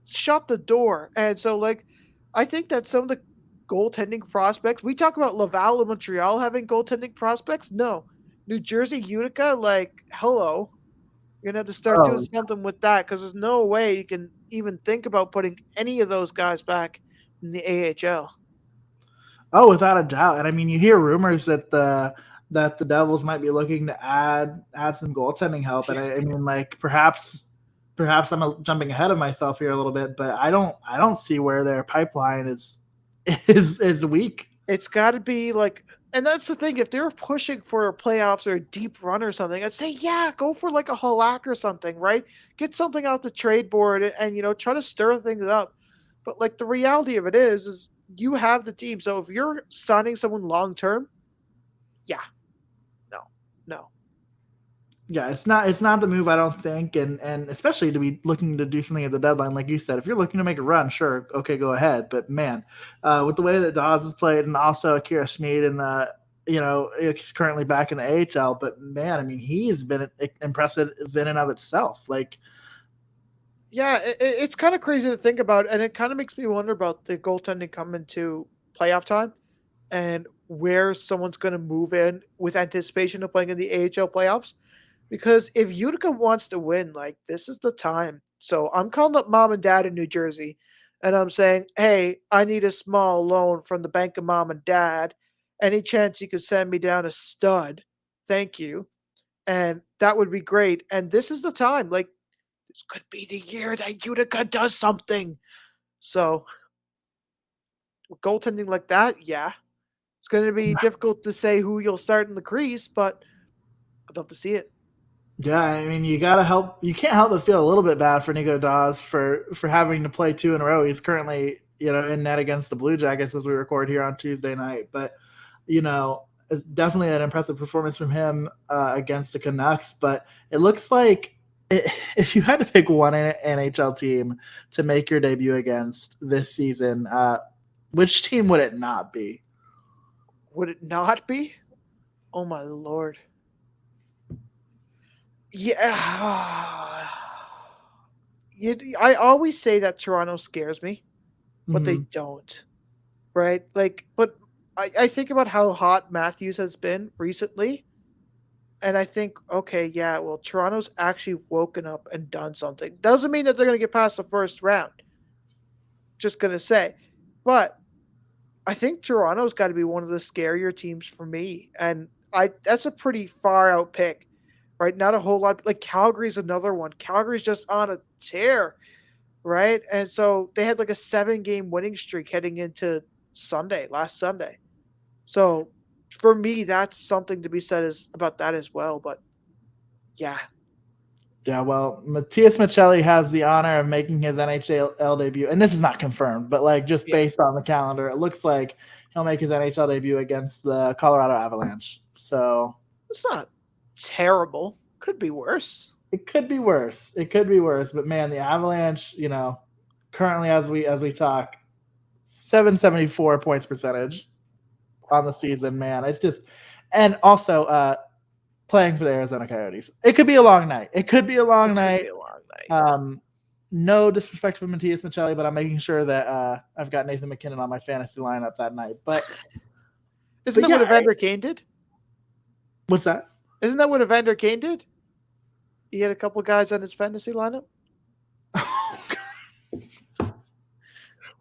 shut the door. And so like, I think that some of the goaltending prospects, we talk about Laval and Montreal having goaltending prospects. No, New Jersey, Utica, like, hello. You're going to have to start doing Oh, something with that because there's no way you can even think about putting any of those guys back in the AHL. oh, without a doubt. And I mean, you hear rumors that the Devils might be looking to add some goaltending help. And I mean, like perhaps I'm jumping ahead of myself here a little bit, but I don't see where their pipeline is weak. It's got to be like, and that's the thing. If they're pushing for playoffs or a deep run or something, I'd say, yeah, go for like a Halak or something, right? Get something out the trade board and try to stir things up. But like the reality of it is you have the team. So if you're signing someone long term, yeah, no. Yeah, it's not the move, I don't think, and especially to be looking to do something at the deadline, like you said. If you're looking to make a run, sure, okay, go ahead. But man, with the way that Dawes has played, and also Akira Schmid in the he's currently back in the AHL. But man, I mean, he has been impressive in and of itself. Like, Yeah, it's kind of crazy to think about, and it kind of makes me wonder about the goaltending coming to playoff time and where someone's going to move in with anticipation of playing in the AHL playoffs. Because if Utica wants to win, like this is the time. So I'm calling up mom and dad in New Jersey and I'm saying, hey, I need a small loan from the bank of mom and dad. Any chance you could send me down a stud? Thank you. And that would be great. And this is the time. Like, this could be the year that Utica does something. So, with goaltending like that, yeah. It's going to be difficult to say who you'll start in the crease, but I'd love to see it. yeah, I mean, you gotta help. You can't help but feel a little bit bad for Nico Dawes for having to play 2 in a row. He's currently in net against the Blue Jackets as we record here on Tuesday night. But definitely an impressive performance from him against the Canucks. But it looks like if you had to pick one NHL team to make your debut against this season, which team would it not be? Would it not be? Oh my lord. Yeah. I always say that Toronto scares me, but they Mhm. don't. Right? Like, but I think about how hot Matthews has been recently, and I think, okay, yeah, well, Toronto's actually woken up and done something. Doesn't mean that they're going to get past the first round. Just going to say. But I think Toronto's got to be one of the scarier teams for me. And that's a pretty far out pick, right? Not a whole lot. Like Calgary's another one. Calgary's just on a tear, right? And so they had like a 7-game winning streak heading into last Sunday. So for me, that's something to be said about that as well. But yeah, Yeah, well, Mattias Maccelli has the honor of making his NHL debut, and this is not confirmed, but like just yeah, based on the calendar, it looks like he'll make his NHL debut against the Colorado Avalanche. So it's not terrible. Could be worse. it could be worse. It could be worse, but man, the Avalanche, currently as we talk, 774 points percentage on the season. Man, it's just, and also playing for the Arizona Coyotes. It could be a long night. It could be a long It could night. be a long night. No disrespect for Mattias Maccelli, but I'm making sure that I've got Nathan McKinnon on my fantasy lineup that night. But Isn't that yeah, what Evander Kane did? what's that? Isn't that what Evander Kane did? He had a couple guys on his fantasy lineup.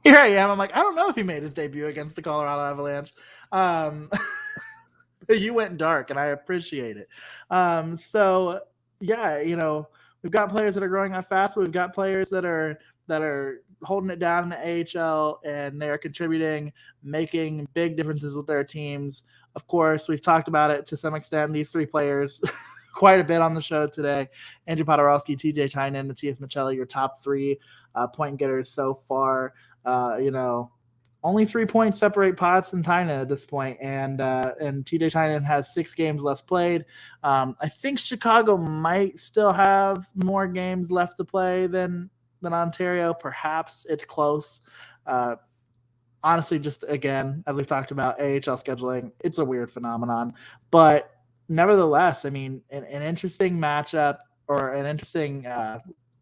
Here I am. I'm like, I don't know if he made his debut against the Colorado Avalanche. You went dark, and I appreciate it. So yeah, we've got players that are growing up fast, but we've got players that are holding it down in the AHL, and they're contributing, making big differences with their teams. Of course, we've talked about it to some extent. These 3 players quite a bit on the show today. Andrew Podorowski, TJ Tynan, Mattias Maccelli, your top 3 point getters so far. Only 3 points separate Potts and Tynan at this point, and TJ Tynan has 6 games less played. I think Chicago might still have more games left to play than Ontario. Perhaps it's close. honestly, just again, as we've talked about, AHL scheduling, it's a weird phenomenon. But nevertheless, I mean, an interesting matchup or an interesting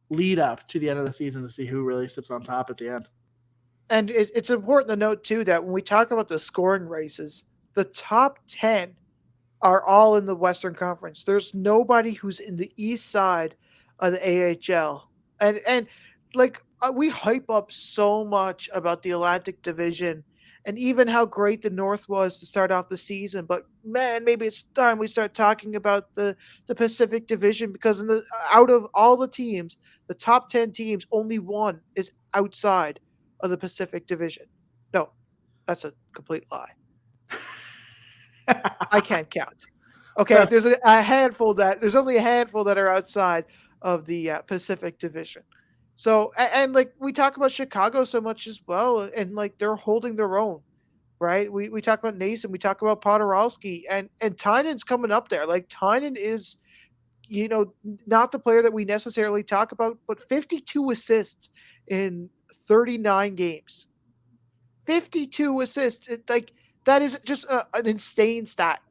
lead up to the end of the season to see who really sits on top at the end. And it's important to note too that when we talk about the scoring races, the top 10 are all in the Western Conference. There's nobody who's in the east side of the AHL. And like we hype up so much about the Atlantic Division and even how great the North was to start off the season, but man, maybe it's time we start talking about the Pacific Division, because in the out of all the teams, the top 10 teams, only one is outside of the Pacific Division. No, that's a complete lie. I can't count. Okay, there's a handful there's only a handful that are outside of the Pacific Division. So and like we talk about Chicago so much as well, and like they're holding their own, right? We talk about Nason, we talk about Podorowski, and Tynan's coming up there. Like Tynan is, not the player that we necessarily talk about, but 52 assists in 39 games. 52 assists. Like that is just an insane stat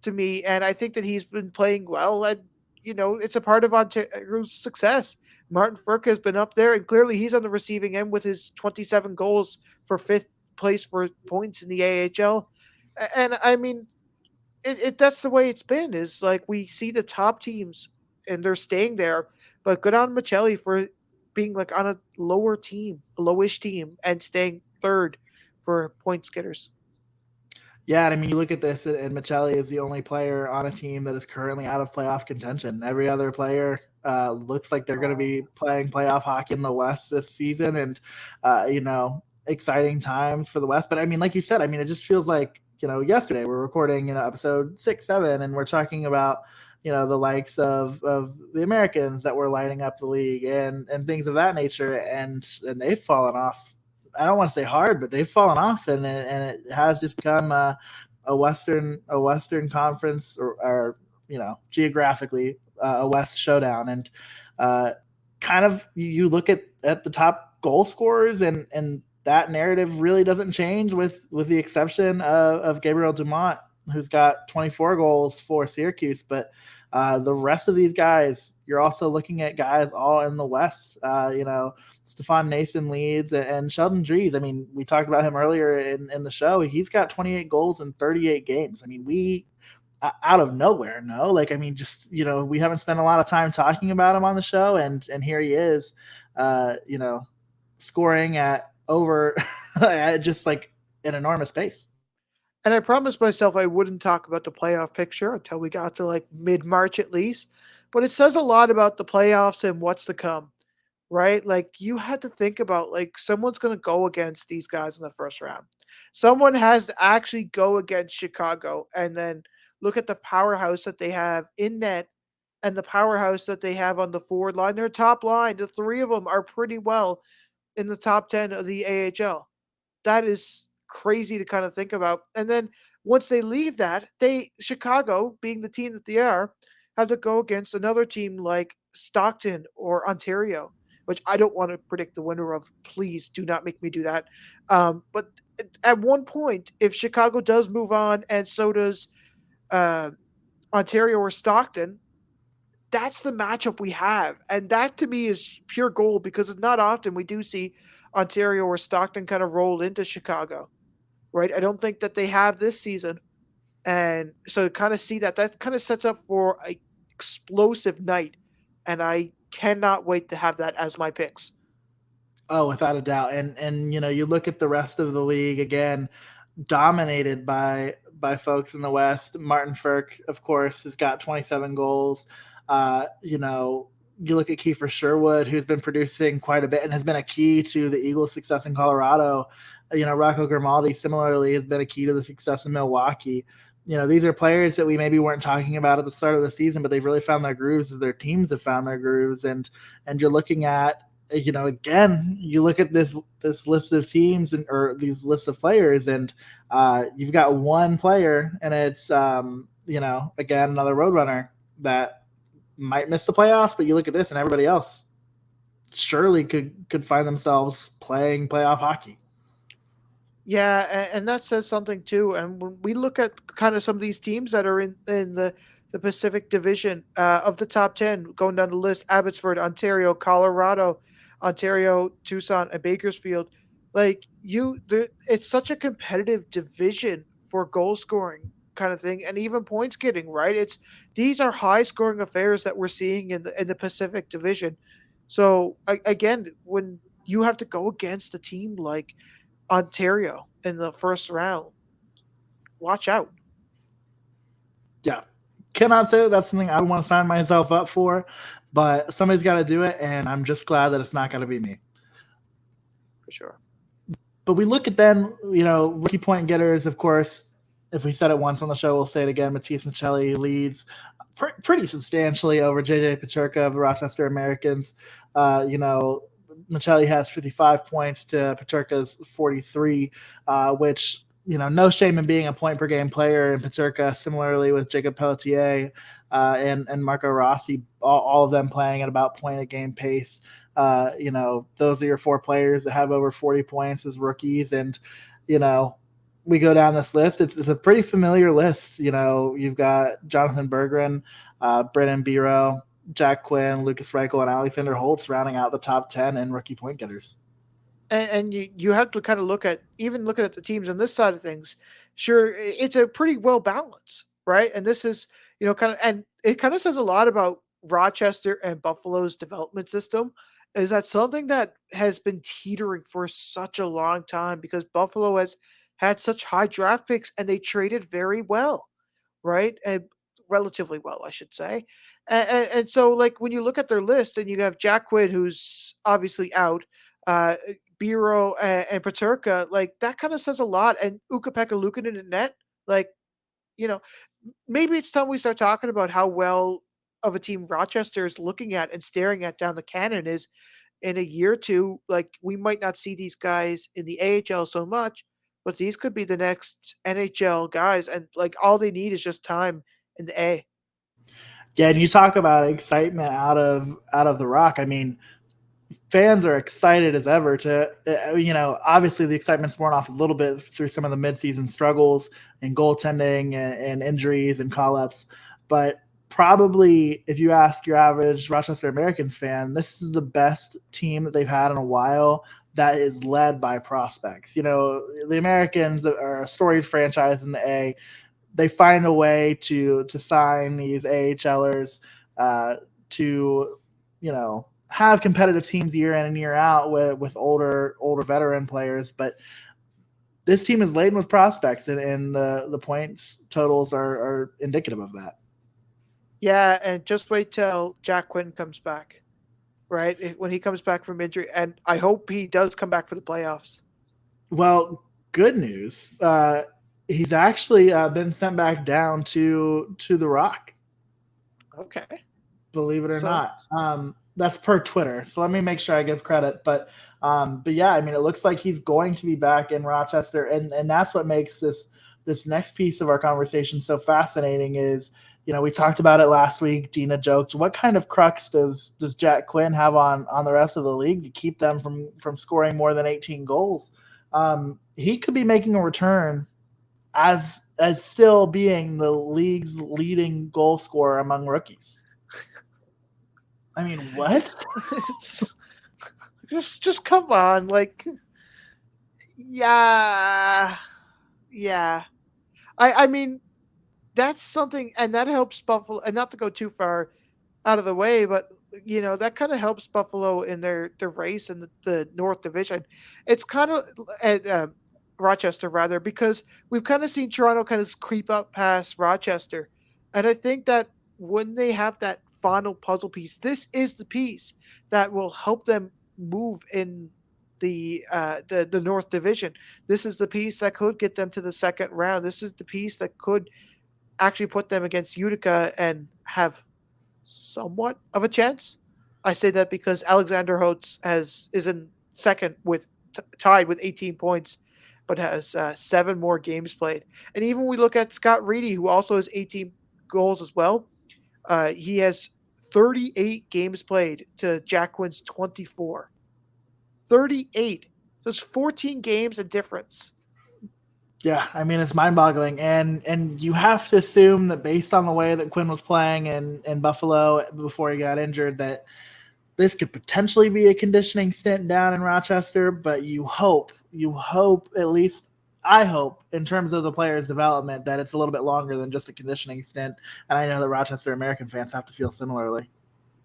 to me, and I think that he's been playing well, and it's a part of Ontario's success. Martin Frk has been up there, and clearly he's on the receiving end with his 27 goals for fifth place for points in the AHL. And I mean, that's the way it's been. Is like we see the top teams and they're staying there, but good on Maccelli for being like on a lower team, a lowish team, and staying third for points getters. Yeah, I mean, you look at this, and Maccelli is the only player on a team that is currently out of playoff contention. Every other player looks like they're going to be playing playoff hockey in the West this season, and exciting times for the West. But I mean, like you said, I mean, it just feels like yesterday we're recording episode 6, 7, and we're talking about the likes of the Americans that were lighting up the league and things of that nature, and they've fallen off. I don't want to say hard, but they've fallen off, and it has just become a Western conference or geographically a West showdown. And kind of you look at the top goal scorers, and that narrative really doesn't change with the exception of Gabriel Dumont, who's got 24 goals for Syracuse. But the rest of these guys, you're also looking at guys all in the West. Stefan Nason leads, and Sheldon Dries. I mean, we talked about him earlier in the show. He's got 28 goals in 38 games. I mean, we out of nowhere, no? Like, I mean, just, we haven't spent a lot of time talking about him on the show, and here he is, scoring at over at just like an enormous pace. And I promised myself I wouldn't talk about the playoff picture until we got to like mid-March at least. But it says a lot about the playoffs and what's to come, right? Like you had to think about like someone's going to go against these guys in the first round. Someone has to actually go against Chicago and then look at the powerhouse that they have in net and the powerhouse that they have on the forward line. Their top line, the three of them are pretty well in the top 10 of the AHL. That is crazy to kind of think about. And then once they leave that, Chicago, being the team that they are, have to go against another team like Stockton or Ontario, which I don't want to predict the winner of. Please do not make me do that. But at one point, if Chicago does move on and so does Ontario or Stockton, that's the matchup we have. And that to me is pure gold, because it's not often we do see Ontario or Stockton kind of roll into Chicago, right? I don't think that they have this season. And so to kind of see that kind of sets up for a explosive night. And I cannot wait to have that as my picks. Oh, without a doubt. And you look at the rest of the league again, dominated by folks in the West. Martin Frk, of course, has got 27 goals. You look at Kiefer Sherwood, who's been producing quite a bit and has been a key to the Eagles' success in Colorado. Rocco Grimaldi similarly has been a key to the success in Milwaukee. These are players that we maybe weren't talking about at the start of the season, but they've really found their grooves as their teams have found their grooves. And you're looking at, again, you look at this list of teams or these lists of players, and you've got one player, and it's, again, another Roadrunner that might miss the playoffs, but you look at this and everybody else surely could find themselves playing playoff hockey. Yeah, and that says something too. And when we look at kind of some of these teams that are in the Pacific Division of the top 10, going down the list: Abbotsford, Ontario, Colorado, Ontario, Tucson, and Bakersfield. Like it's such a competitive division for goal scoring kind of thing, and even points getting. Right, these are high scoring affairs that we're seeing in the Pacific Division. So again, when you have to go against a team like Ontario in the first round, watch out. Yeah. Cannot say that that's something I want to sign myself up for, but somebody's got to do it, and I'm just glad that it's not going to be me. For sure. But we look at them, rookie point getters, of course. If we said it once on the show, we'll say it again. Mattias Maccelli leads pretty substantially over JJ Peterka of the Rochester Americans. Maccelli has 55 points to Peterka's 43, which, no shame in being a point per game player. And Peterka, similarly with Jacob Pelletier and Marco Rossi, all of them playing at about point a game pace. Those are your four players that have over 40 points as rookies. And, we go down this list. It's a pretty familiar list. You've got Jonathan Berggren, Brennan Biro, Jack Quinn, Lukas GrAHL, and Alexander Holtz rounding out the top 10 in rookie point getters. And you have to kind of looking at the teams on this side of things. Sure, it's a pretty well balanced, right? And this is, and it kind of says a lot about Rochester and Buffalo's development system. Is that something that has been teetering for such a long time because Buffalo has had such high draft picks and they traded very well, right? And relatively well, I should say. And so, like, when you look at their list and you have Jack Quinn, who's obviously out, uh, Biro and Paterka, like, that kind of says a lot. And Ukko-Pekka Luukkonen in net, like, you know, maybe it's time we start talking about how well of a team Rochester is looking at and staring at down the cannon is in a year or two. Like, we might not see these guys in the AHL so much, but these could be the next NHL guys. And like, all they need is just time in the A. Yeah, and you talk about excitement out of the Rock. I mean, fans are excited as ever to, obviously the excitement's worn off a little bit through some of the midseason struggles and goaltending and injuries and call-ups. But probably if you ask your average Rochester Americans fan, this is the best team that they've had in a while that is led by prospects. The Americans are a storied franchise in the A. They find a way to sign these AHLers to, have competitive teams year in and year out with older veteran players. But this team is laden with prospects, and the points totals are indicative of that. Yeah, and just wait till Jack Quinn comes back, right? When he comes back from injury, and I hope he does come back for the playoffs. Well, good news. He's actually been sent back down to the Rock. Okay. Believe it or not. That's per Twitter. So let me make sure I give credit. But yeah, I mean, it looks like he's going to be back in Rochester, and that's what makes this next piece of our conversation so fascinating. Is we talked about it last week. Dina joked, what kind of crux does Jack Quinn have on the rest of the league to keep them from scoring more than 18 goals? He could be making a return as still being the league's leading goal scorer among rookies. I mean, what? just come on, like, yeah. I mean, that's something, and that helps Buffalo. And not to go too far out of the way, but that kind of helps Buffalo in their race in the North Division. It's kind of at Rochester rather, because we've kind of seen Toronto kind of creep up past Rochester, and I think that when they have that final puzzle piece, this is the piece that will help them move in the North Division. This is the piece that could get them to the second round. This is the piece that could actually put them against Utica and have somewhat of a chance. I say that because Alexander Holtz is in second with tied with 18 points, but has 7 more games played. And even we look at Scott Reedy, who also has 18 goals as well. He has 38 games played to Jack Quinn's 24. 38. So it's 14 games of difference. Yeah, I mean it's mind-boggling, and you have to assume that based on the way that Quinn was playing in Buffalo before he got injured, that this could potentially be a conditioning stint down in Rochester. But you hope at least I hope in terms of the player's development that it's a little bit longer than just a conditioning stint. And I know that Rochester American fans have to feel similarly.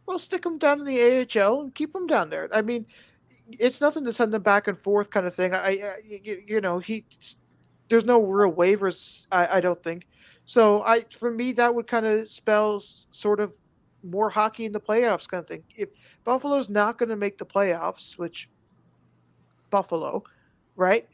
Well, stick him down in the AHL and keep him down there. I mean, it's nothing to send them back and forth kind of thing. There's no real waivers. I don't think so. For me that would kind of spell sort of more hockey in the playoffs kind of thing. If Buffalo's not going to make the playoffs, which Buffalo, right?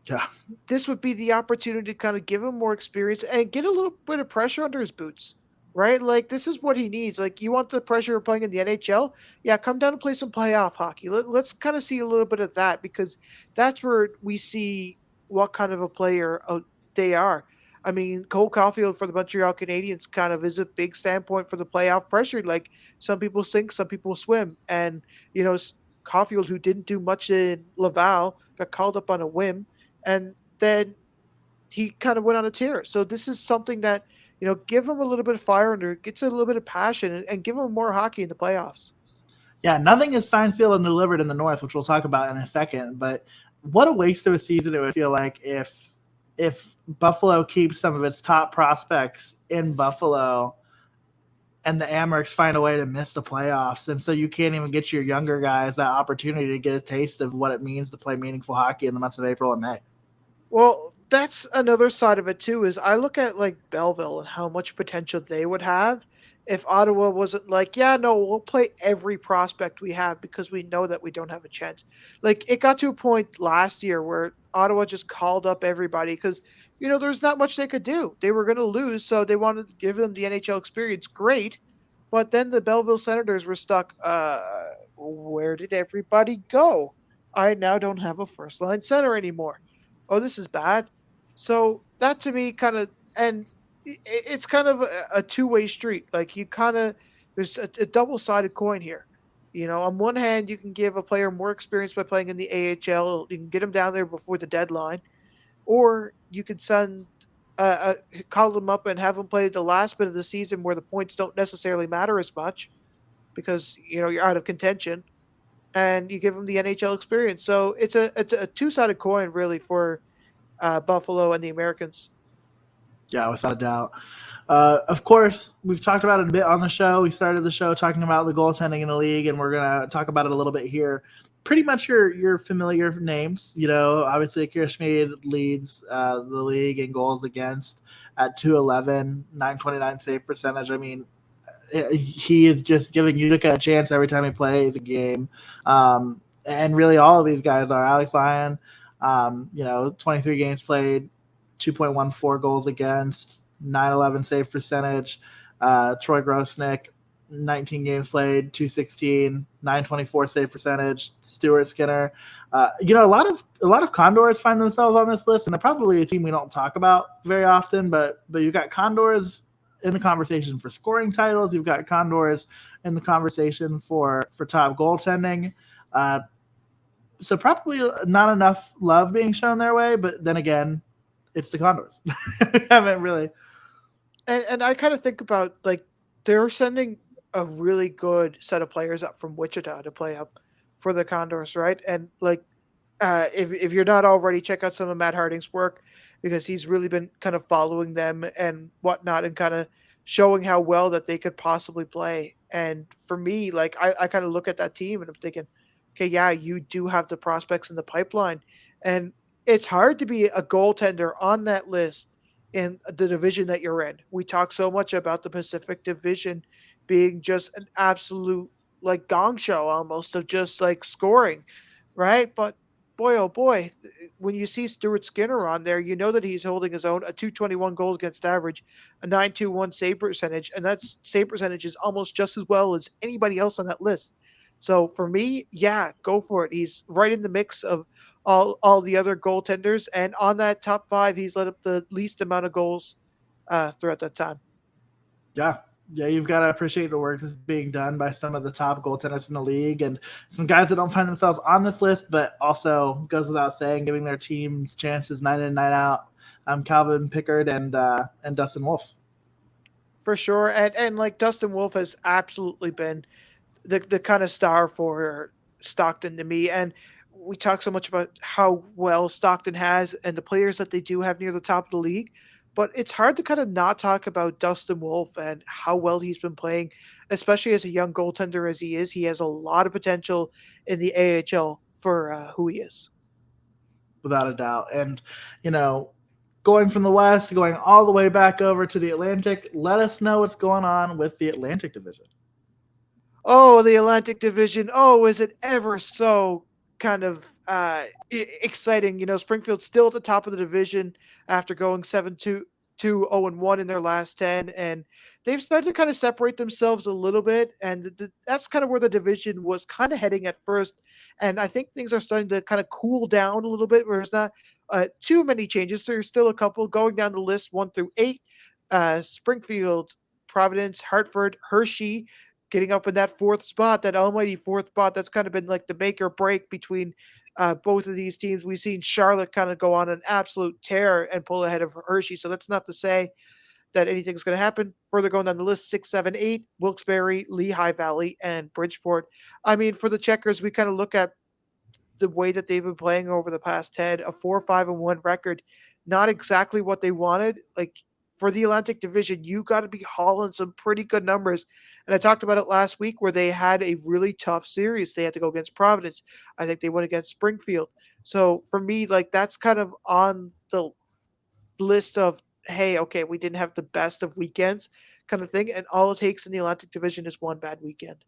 Yeah. This would be the opportunity to kind of give him more experience and get a little bit of pressure under his boots, right? Like this is what he needs. Like you want the pressure of playing in the NHL? Yeah, come down and play some playoff hockey. Let's kind of see a little bit of that because that's where we see what kind of a player they are. I mean, Cole Caulfield for the Montreal Canadiens kind of is a big standpoint for the playoff pressure. Like some people sink, some people swim, and Caulfield, who didn't do much in Laval, got called up on a whim, and then he kind of went on a tear. So this is something that, give him a little bit of fire under, gets a little bit of passion, and give him more hockey in the playoffs. Yeah, nothing is signed, sealed, and delivered in the North, which we'll talk about in a second. But what a waste of a season it would feel like if Buffalo keeps some of its top prospects in Buffalo and the Amerks find a way to miss the playoffs. And so you can't even get your younger guys that opportunity to get a taste of what it means to play meaningful hockey in the months of April and May. Well, that's another side of it too, is I look at like Belleville and how much potential they would have if Ottawa wasn't like, yeah, no, we'll play every prospect we have because we know that we don't have a chance. Like it got to a point last year where Ottawa just called up everybody because, there's not much they could do. They were going to lose, so they wanted to give them the NHL experience. Great. But then the Belleville Senators were stuck. Where did everybody go? I now don't have a first line center anymore. Oh, this is bad. So that to me kind of, and it's kind of a two-way street. Like you kind of, there's a double-sided coin here. On one hand, you can give a player more experience by playing in the AHL. You can get him down there before the deadline, or you can call them up and have them play the last bit of the season where the points don't necessarily matter as much because you're out of contention, and you give them the NHL experience. So it's a two-sided coin really for Buffalo and the Americans. Yeah, without a doubt. Of course, we've talked about it a bit on the show. We started the show talking about the goaltending in the league, and we're going to talk about it a little bit here. Pretty much your familiar names. Obviously, Akira Schmid leads the league in goals against at 211, 929 save percentage. I mean, he is just giving Utica a chance every time he plays a game. And really, all of these guys are. Alex Lyon, 23 games played, 2.14 goals against, 911 save percentage. Troy Grosnick, 19 games played, 216, 924 save percentage. Stuart Skinner. A lot of Condors find themselves on this list, and they're probably a team we don't talk about very often. But you've got Condors in the conversation for scoring titles. You've got Condors in the conversation for top goaltending. So probably not enough love being shown their way. But then again, it's the Condors. Haven't really. And I kind of think about like they're sending a really good set of players up from Wichita to play up for the Condors, right? And like if you're not already, check out some of Matt Harding's work because he's really been kind of following them and whatnot and kind of showing how well that they could possibly play. And for me, like I kind of look at that team and I'm thinking, okay, yeah, you do have the prospects in the pipeline. And it's hard to be a goaltender on that list in the division that you're in. We talk so much about the Pacific Division being just an absolute like gong show almost of just like scoring, right? But boy, oh boy, when you see Stuart Skinner on there, you know that he's holding his own, a 221 goals against average, a 921 save percentage, and that save percentage is almost just as well as anybody else on that list. So for me, yeah, go for it. He's right in the mix of all the other goaltenders, and on that top five, he's let up the least amount of goals throughout that time. Yeah, you've got to appreciate the work that's being done by some of the top goaltenders in the league and some guys that don't find themselves on this list, but also goes without saying, giving their teams chances night in, night out. Calvin Pickard and Dustin Wolf. For sure. And like Dustin Wolf has absolutely been the kind of star for Stockton to me. And we talk so much about how well Stockton has and the players that they do have near the top of the league. But it's hard to kind of not talk about Dustin Wolf and how well he's been playing, especially as a young goaltender as he is. He has a lot of potential in the AHL for who he is. Without a doubt. And, going from the West, going all the way back over to the Atlantic, let us know what's going on with the Atlantic Division. Oh, the Atlantic Division. Oh, is it ever so kind of exciting? Springfield's still at the top of the division after going 7-2, 0-1 in their last 10, and they've started to kind of separate themselves a little bit, and that's kind of where the division was kind of heading at first, and I think things are starting to kind of cool down a little bit, where there's not too many changes. There's still a couple going down the list, 1 through 8. Springfield, Providence, Hartford, Hershey, getting up in that fourth spot, that almighty fourth spot. That's kind of been like the make or break between both of these teams. We've seen Charlotte kind of go on an absolute tear and pull ahead of Hershey. So that's not to say that anything's going to happen. Further going down the list, 6, 7, 8, Wilkes-Barre, Lehigh Valley, and Bridgeport. I mean, for the Checkers, we kind of look at the way that they've been playing over the past 10, a 4-5-1 record, not exactly what they wanted. Like, for the Atlantic Division, you got to be hauling some pretty good numbers. And I talked about it last week where they had a really tough series. They had to go against Providence. I think they went against Springfield. So for me, like, that's kind of on the list of, hey, okay, we didn't have the best of weekends kind of thing. And all it takes in the Atlantic Division is one bad weekend.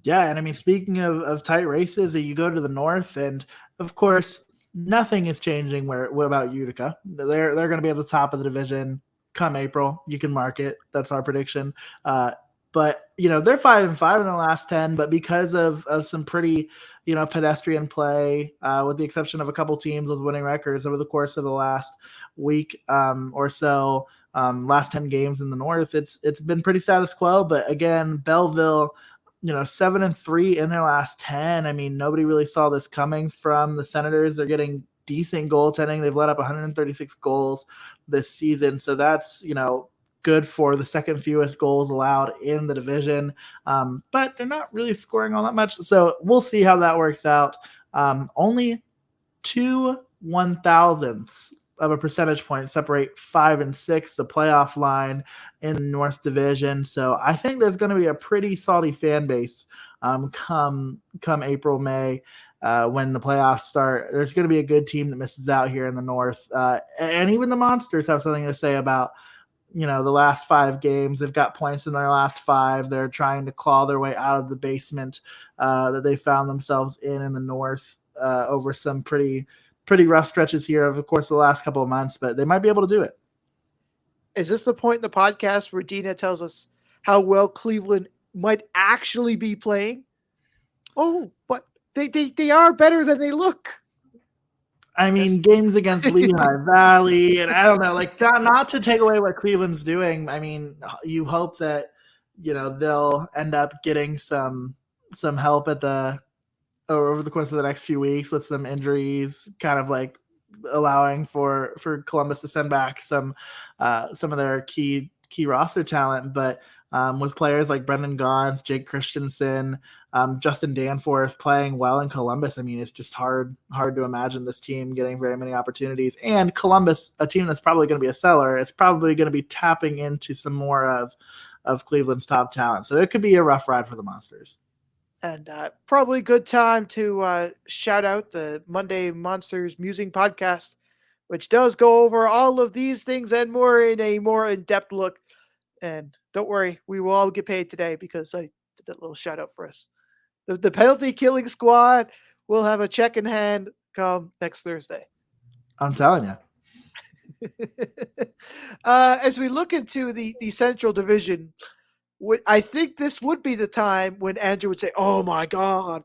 Yeah, and I mean, speaking of tight races, you go to the north, and of course, nothing is changing. What about Utica? They're going to be at the top of the division come April. You can mark it. That's our prediction. But they're 5-5 in the last 10. But because of some pretty pedestrian play, with the exception of a couple teams with winning records over the course of the last week or so, last 10 games in the north, it's been pretty status quo. But again, Belleville, 7-3 in their last 10. I mean, nobody really saw this coming from the Senators. They're getting decent goaltending. They've let up 136 goals this season. So that's, good for the second fewest goals allowed in the division. But they're not really scoring all that much. So we'll see how that works out. Only 2 1,000ths of a percentage point separate 5 and 6, the playoff line in the North Division. So I think there's going to be a pretty salty fan base come April, May, when the playoffs start. There's going to be a good team that misses out here in the North. And even the Monsters have something to say about, the last 5 games. They've got points in their last 5. They're trying to claw their way out of the basement that they found themselves in the North over some pretty rough stretches here over the course of the last couple of months, but they might be able to do it. Is this the point in the podcast where Dina tells us how well Cleveland might actually be playing? Oh, but they are better than they look. I mean, games against Lehigh Valley, and I don't know, like not to take away what Cleveland's doing. I mean, you hope that, they'll end up getting some help over the course of the next few weeks with some injuries, kind of like allowing for Columbus to send back some of their key roster talent. But with players like Brendan Gaunce, Jake Christensen, Justin Danforth playing well in Columbus, I mean, it's just hard to imagine this team getting very many opportunities. And Columbus, a team that's probably going to be a seller, it's probably going to be tapping into some more of Cleveland's top talent. So it could be a rough ride for the Monsters. And probably a good time to shout out the Monday Monsters Musing podcast, which does go over all of these things and more in a more in-depth look. And don't worry, we will all get paid today because I did that little shout out for us. The penalty killing squad will have a check in hand come next Thursday. I'm telling you. As we look into the Central Division, I think this would be the time when Andrew would say, oh my God,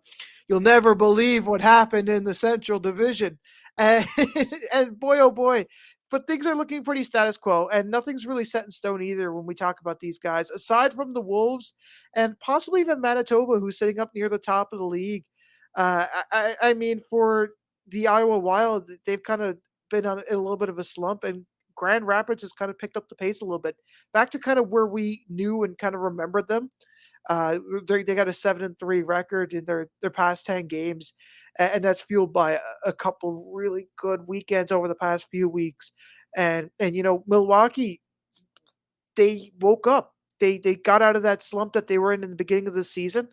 you'll never believe what happened in the Central Division. And boy, oh boy, but things are looking pretty status quo, and nothing's really set in stone either when we talk about these guys, aside from the Wolves and possibly even Manitoba, who's sitting up near the top of the league. I mean, for the Iowa Wild, they've kind of been in a little bit of a slump, and Grand Rapids has kind of picked up the pace a little bit, back to kind of where we knew and kind of remembered them. They got a 7-3 record in their past 10 games, and that's fueled by a couple really good weekends over the past few weeks. And Milwaukee, they woke up. They got out of that slump that they were in the beginning of the season.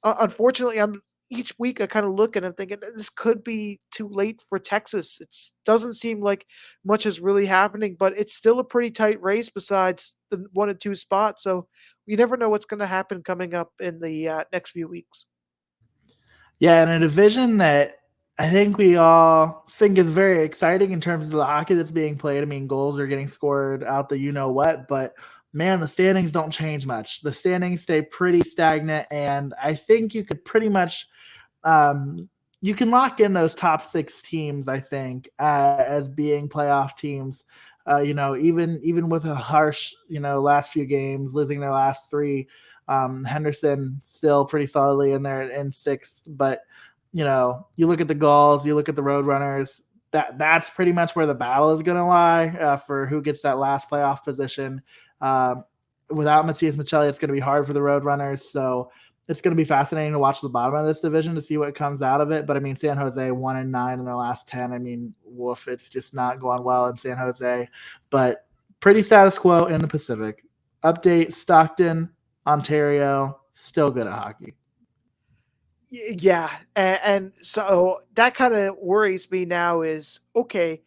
Unfortunately, each week I kind of look and I'm thinking this could be too late for Texas. It doesn't seem like much is really happening, but it's still a pretty tight race besides the 1 and 2 spots. So you never know what's going to happen coming up in the next few weeks. Yeah, and a division that I think we all think is very exciting in terms of the hockey that's being played. I mean, goals are getting scored out the you know what, but man, the standings don't change much. The standings stay pretty stagnant, and I think you could pretty much you can lock in those top 6 teams, I think, as being playoff teams. Even with a harsh, last few games, losing their last 3, Henderson still pretty solidly in there in 6th. But you look at the goals, you look at the Roadrunners. That's pretty much where the battle is going to lie for who gets that last playoff position. Without Mattias Maccelli, it's going to be hard for the Roadrunners. So it's going to be fascinating to watch the bottom of this division to see what comes out of it. But I mean, San Jose 1-9 in their last 10. I mean, woof, it's just not going well in San Jose. But pretty status quo in the Pacific. Update: Stockton, Ontario, still good at hockey. Yeah, and so that kind of worries me now. Is okay,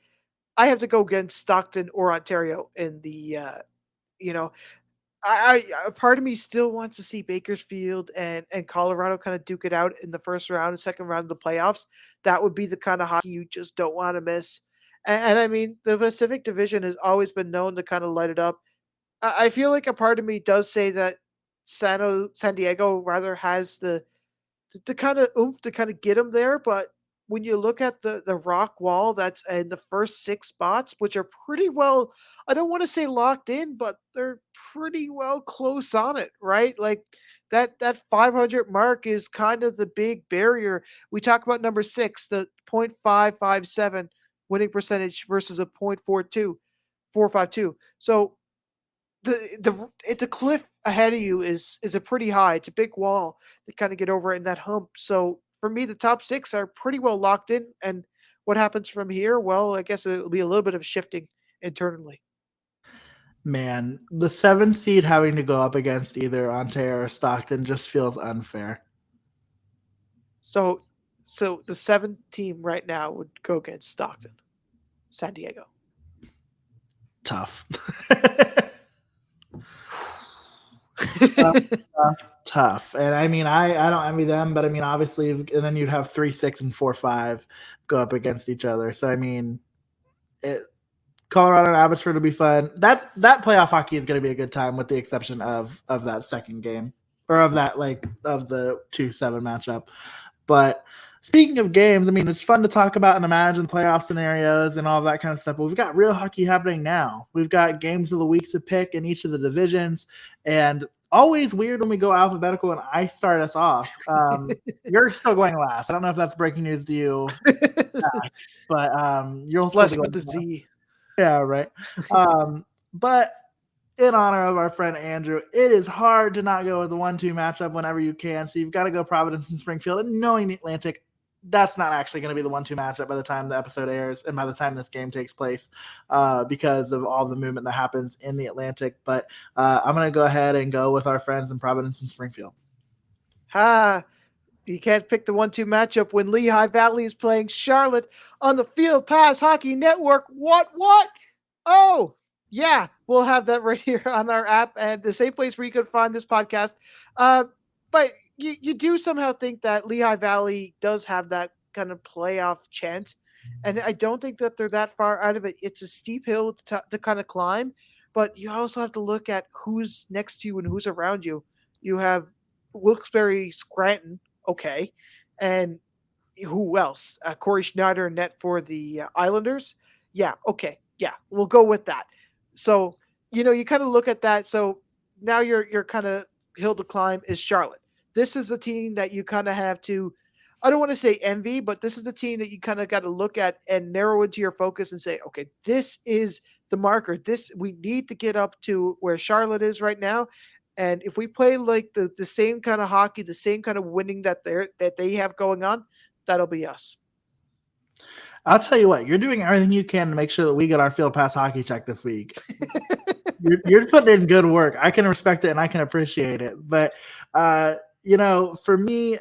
I have to go against Stockton or Ontario in the you know a part of me still wants to see Bakersfield and Colorado kind of duke it out in the first round and second round of the playoffs. That would be the kind of hockey you just don't want to miss. And I mean, the Pacific Division has always been known to kind of light it up. I feel like a part of me does say that San Diego rather has the kind of oomph to kind of get them there, but when you look at the rock wall that's in the first 6 spots, which are pretty well, I don't want to say locked in, but they're pretty well close on it, right? Like that 500 mark is kind of the big barrier. We talk about number 6, the 0.557 winning percentage versus a 0.452. So the cliff ahead of you is a pretty high. It's a big wall to kind of get over in that hump. So for me, the top 6 are pretty well locked in. And what happens from here? Well, I guess it'll be a little bit of shifting internally. Man, the 7 seed having to go up against either Ontario or Stockton just feels unfair. So the 7th team right now would go against Stockton, San Diego. Tough. Tough. And I mean, I don't envy them, but I mean, obviously, and then you'd have 3, 6, and 4, 5 go up against each other. So I mean, Colorado and Abbotsford will be fun. That playoff hockey is going to be a good time, with the exception of that second game, or of that of the 2-7 matchup. But speaking of games, I mean, it's fun to talk about and imagine playoff scenarios and all that kind of stuff. But we've got real hockey happening now. We've got games of the week to pick in each of the divisions, and always weird when we go alphabetical and I start us off. You're still going last. I don't know if that's breaking news to you, but you'll still Blessed be with going the last. Z. Yeah, right. But in honor of our friend Andrew, it is hard to not go with the 1-2 matchup whenever you can. So you've got to go Providence and Springfield. And knowing the Atlantic, that's not actually going to be the 1-2 matchup by the time the episode airs and by the time this game takes place, because of all the movement that happens in the Atlantic. But I'm going to go ahead and go with our friends in Providence and Springfield. You can't pick the 1-2 matchup when Lehigh Valley is playing Charlotte on the Field Pass Hockey Network. What? Oh, yeah, we'll have that right here on our app and the same place where you can find this podcast. But you do somehow think that Lehigh Valley does have that kind of playoff chance. And I don't think that they're that far out of it. It's a steep hill to kind of climb, but you also have to look at who's next to you and who's around you. You have Wilkes-Barre, Scranton, okay, and who else? Corey Schneider net for the Islanders. Yeah, okay, yeah, we'll go with that. So you kind of look at that. So now you're kind of hill to climb is Charlotte. This is the team that you kind of have to I don't want to say envy, but this is the team that you kind of got to look at and narrow into your focus and say, okay, this is the marker. We need to get up to where Charlotte is right now. And if we play like the same kind of hockey, the same kind of winning that they have going on, that'll be us. I'll tell you what, you're doing everything you can to make sure that we get our Field Pass hockey check this week. You're putting in good work. I can respect it and I can appreciate it. But, for me,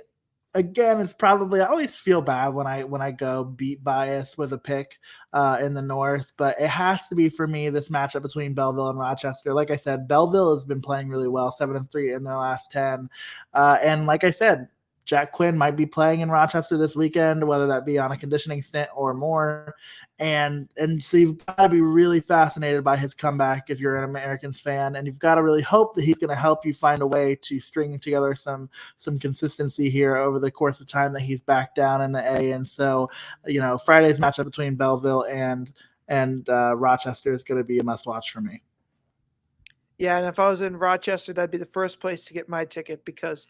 again, it's probably, I always feel bad when I go beat bias with a pick in the North, but it has to be for me this matchup between Belleville and Rochester. Like I said, Belleville has been playing really well, 7-3 in their last 10. And like I said, Jack Quinn might be playing in Rochester this weekend, whether that be on a conditioning stint or more. And so you've got to be really fascinated by his comeback if you're an Americans fan, and you've got to really hope that he's going to help you find a way to string together some consistency here over the course of time that he's back down in the A. And so, Friday's matchup between Belleville and Rochester is going to be a must watch for me. Yeah, and if I was in Rochester, that'd be the first place to get my ticket because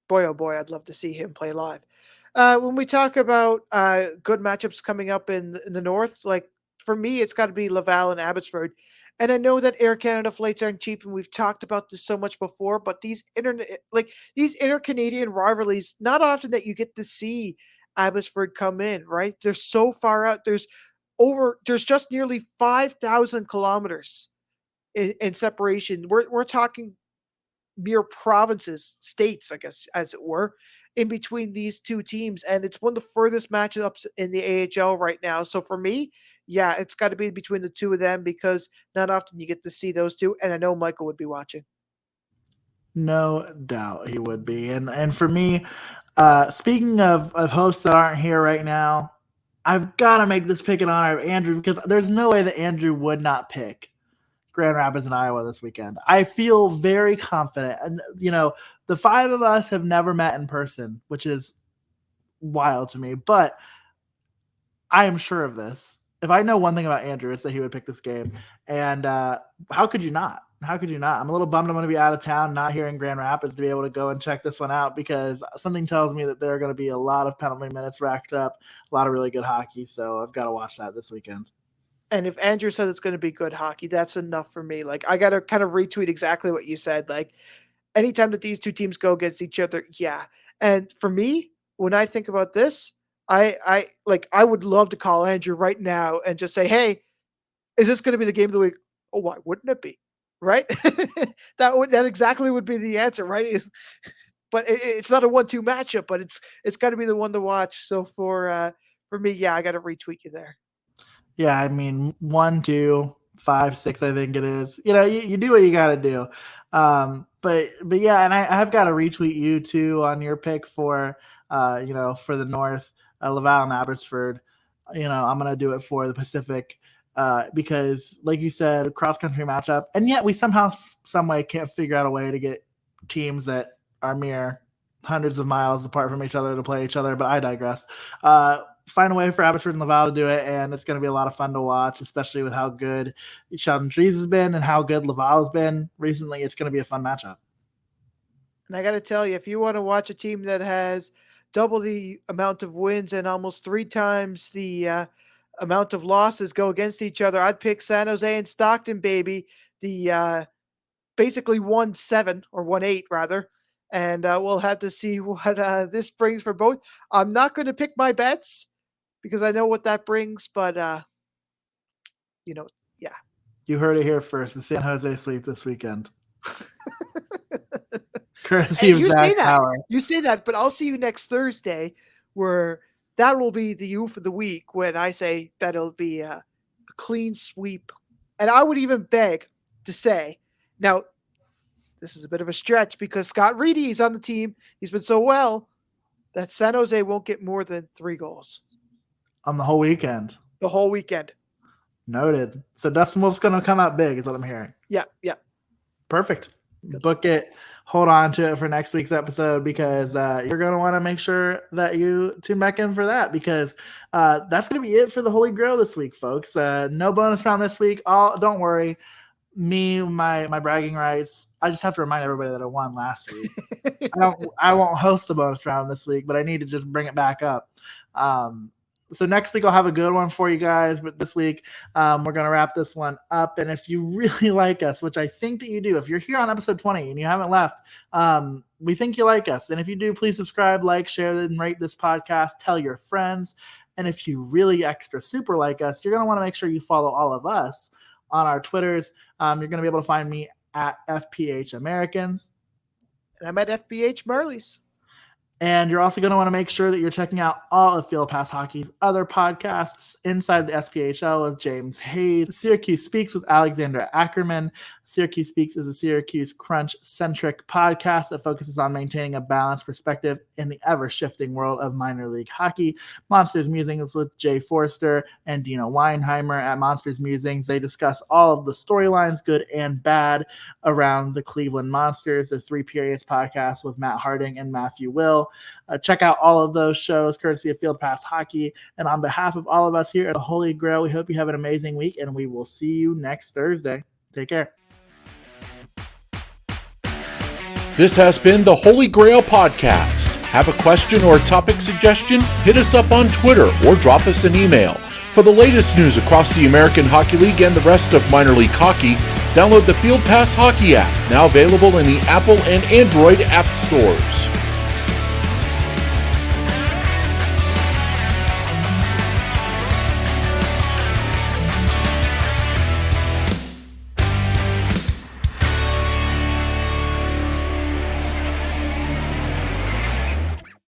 boy, oh boy, I'd love to see him play live. When we talk about good matchups coming up in the North, like for me, it's got to be Laval and Abbotsford. And I know that Air Canada flights aren't cheap, and we've talked about this so much before. But these inter-Canadian rivalries, not often that you get to see Abbotsford come in, right? They're so far out. There's just nearly 5,000 kilometers in separation. We're talking mere provinces, states, I guess, as it were, in between these two teams. And it's one of the furthest matchups in the AHL right now. So for me, yeah, it's got to be between the two of them because not often you get to see those two. And I know Michael would be watching. No doubt he would be. And for me, speaking of hosts that aren't here right now, I've got to make this pick in honor of Andrew because there's no way that Andrew would not pick Grand Rapids and Iowa this weekend. I feel very confident. And, the five of us have never met in person, which is wild to me, but I am sure of this. If I know one thing about Andrew, it's that he would pick this game. And how could you not? How could you not? I'm a little bummed I'm going to be out of town, not here in Grand Rapids to be able to go and check this one out because something tells me that there are going to be a lot of penalty minutes racked up, a lot of really good hockey. So I've got to watch that this weekend. And if Andrew says it's going to be good hockey, that's enough for me. Like, I got to kind of retweet exactly what you said. Like, anytime that these two teams go against each other, yeah. And for me, when I think about this, I would love to call Andrew right now and just say, hey, is this going to be the game of the week? Oh, why wouldn't it be? Right? that exactly would be the answer, right? But it's not a 1-2 matchup, but it's got to be the one to watch. So for me, yeah, I got to retweet you there. Yeah, I mean 1, 2, 5, 6, I think it is. You do what you got to do. But yeah, and I've got to retweet you too on your pick for for the North, Laval and Abbotsford. I'm gonna do it for the Pacific because, like you said, cross country matchup, and yet we somehow, some way, can't figure out a way to get teams that are mere hundreds of miles apart from each other to play each other. But I digress. Find a way for Abbotsford and Laval to do it, and it's going to be a lot of fun to watch, especially with how good Sheldon Dries has been and how good Laval has been recently. It's going to be a fun matchup. And I got to tell you, if you want to watch a team that has double the amount of wins and almost 3 times the amount of losses go against each other, I'd pick San Jose and Stockton, baby. The basically 1-7 or 1-8 rather. And we'll have to see what this brings for both. I'm not going to pick my bets because I know what that brings, but yeah. You heard it here first. The San Jose sweep this weekend. Courtesy of Zack Power. You say that, but I'll see you next Thursday where that will be the U for the week when I say that it'll be a clean sweep. And I would even beg to say, now, this is a bit of a stretch because Scott Reedy is on the team. He's been so well that San Jose won't get more than 3 goals. On the whole weekend. The whole weekend. Noted. So Dustin Wolf's going to come out big is what I'm hearing. Yeah. Perfect. Book it. Hold on to it for next week's episode because you're going to want to make sure that you tune back in for that because that's going to be it for the Holy GrAHL this week, folks. No bonus round this week. Don't worry. my bragging rights. I just have to remind everybody that I won last week. I won't host a bonus round this week, but I need to just bring it back up. So next week I'll have a good one for you guys, but this week we're going to wrap this one up. And if you really like us, which I think that you do, if you're here on episode 20 and you haven't left, we think you like us. And if you do, please subscribe, like, share, and rate this podcast. Tell your friends. And if you really extra super like us, you're going to want to make sure you follow all of us on our Twitters. You're going to be able to find me at FPH Americans. And I'm at FPH Marlies. And you're also going to want to make sure that you're checking out all of Field Pass Hockey's other podcasts inside the SPHL with James Hayes. Syracuse Speaks with Alexander Ackerman. Syracuse Speaks is a Syracuse Crunch-centric podcast that focuses on maintaining a balanced perspective in the ever-shifting world of minor league hockey. Monsters Musings with Jay Forster and Dina Weinheimer. At Monsters Musings, they discuss all of the storylines, good and bad, around the Cleveland Monsters. The Three Periods podcast with Matt Harding and Matthew Will. Check out all of those shows courtesy of Field Pass Hockey. And on behalf of all of us here at the Holy GrAHL, we hope you have an amazing week, and we will see you next Thursday. Take care. This has been the Holy GrAHL podcast. Have a question or a topic suggestion? Hit us up on Twitter or drop us an email. For the latest news across the American Hockey League and the rest of minor league hockey, download the Field Pass Hockey app, now available in the Apple and Android app stores.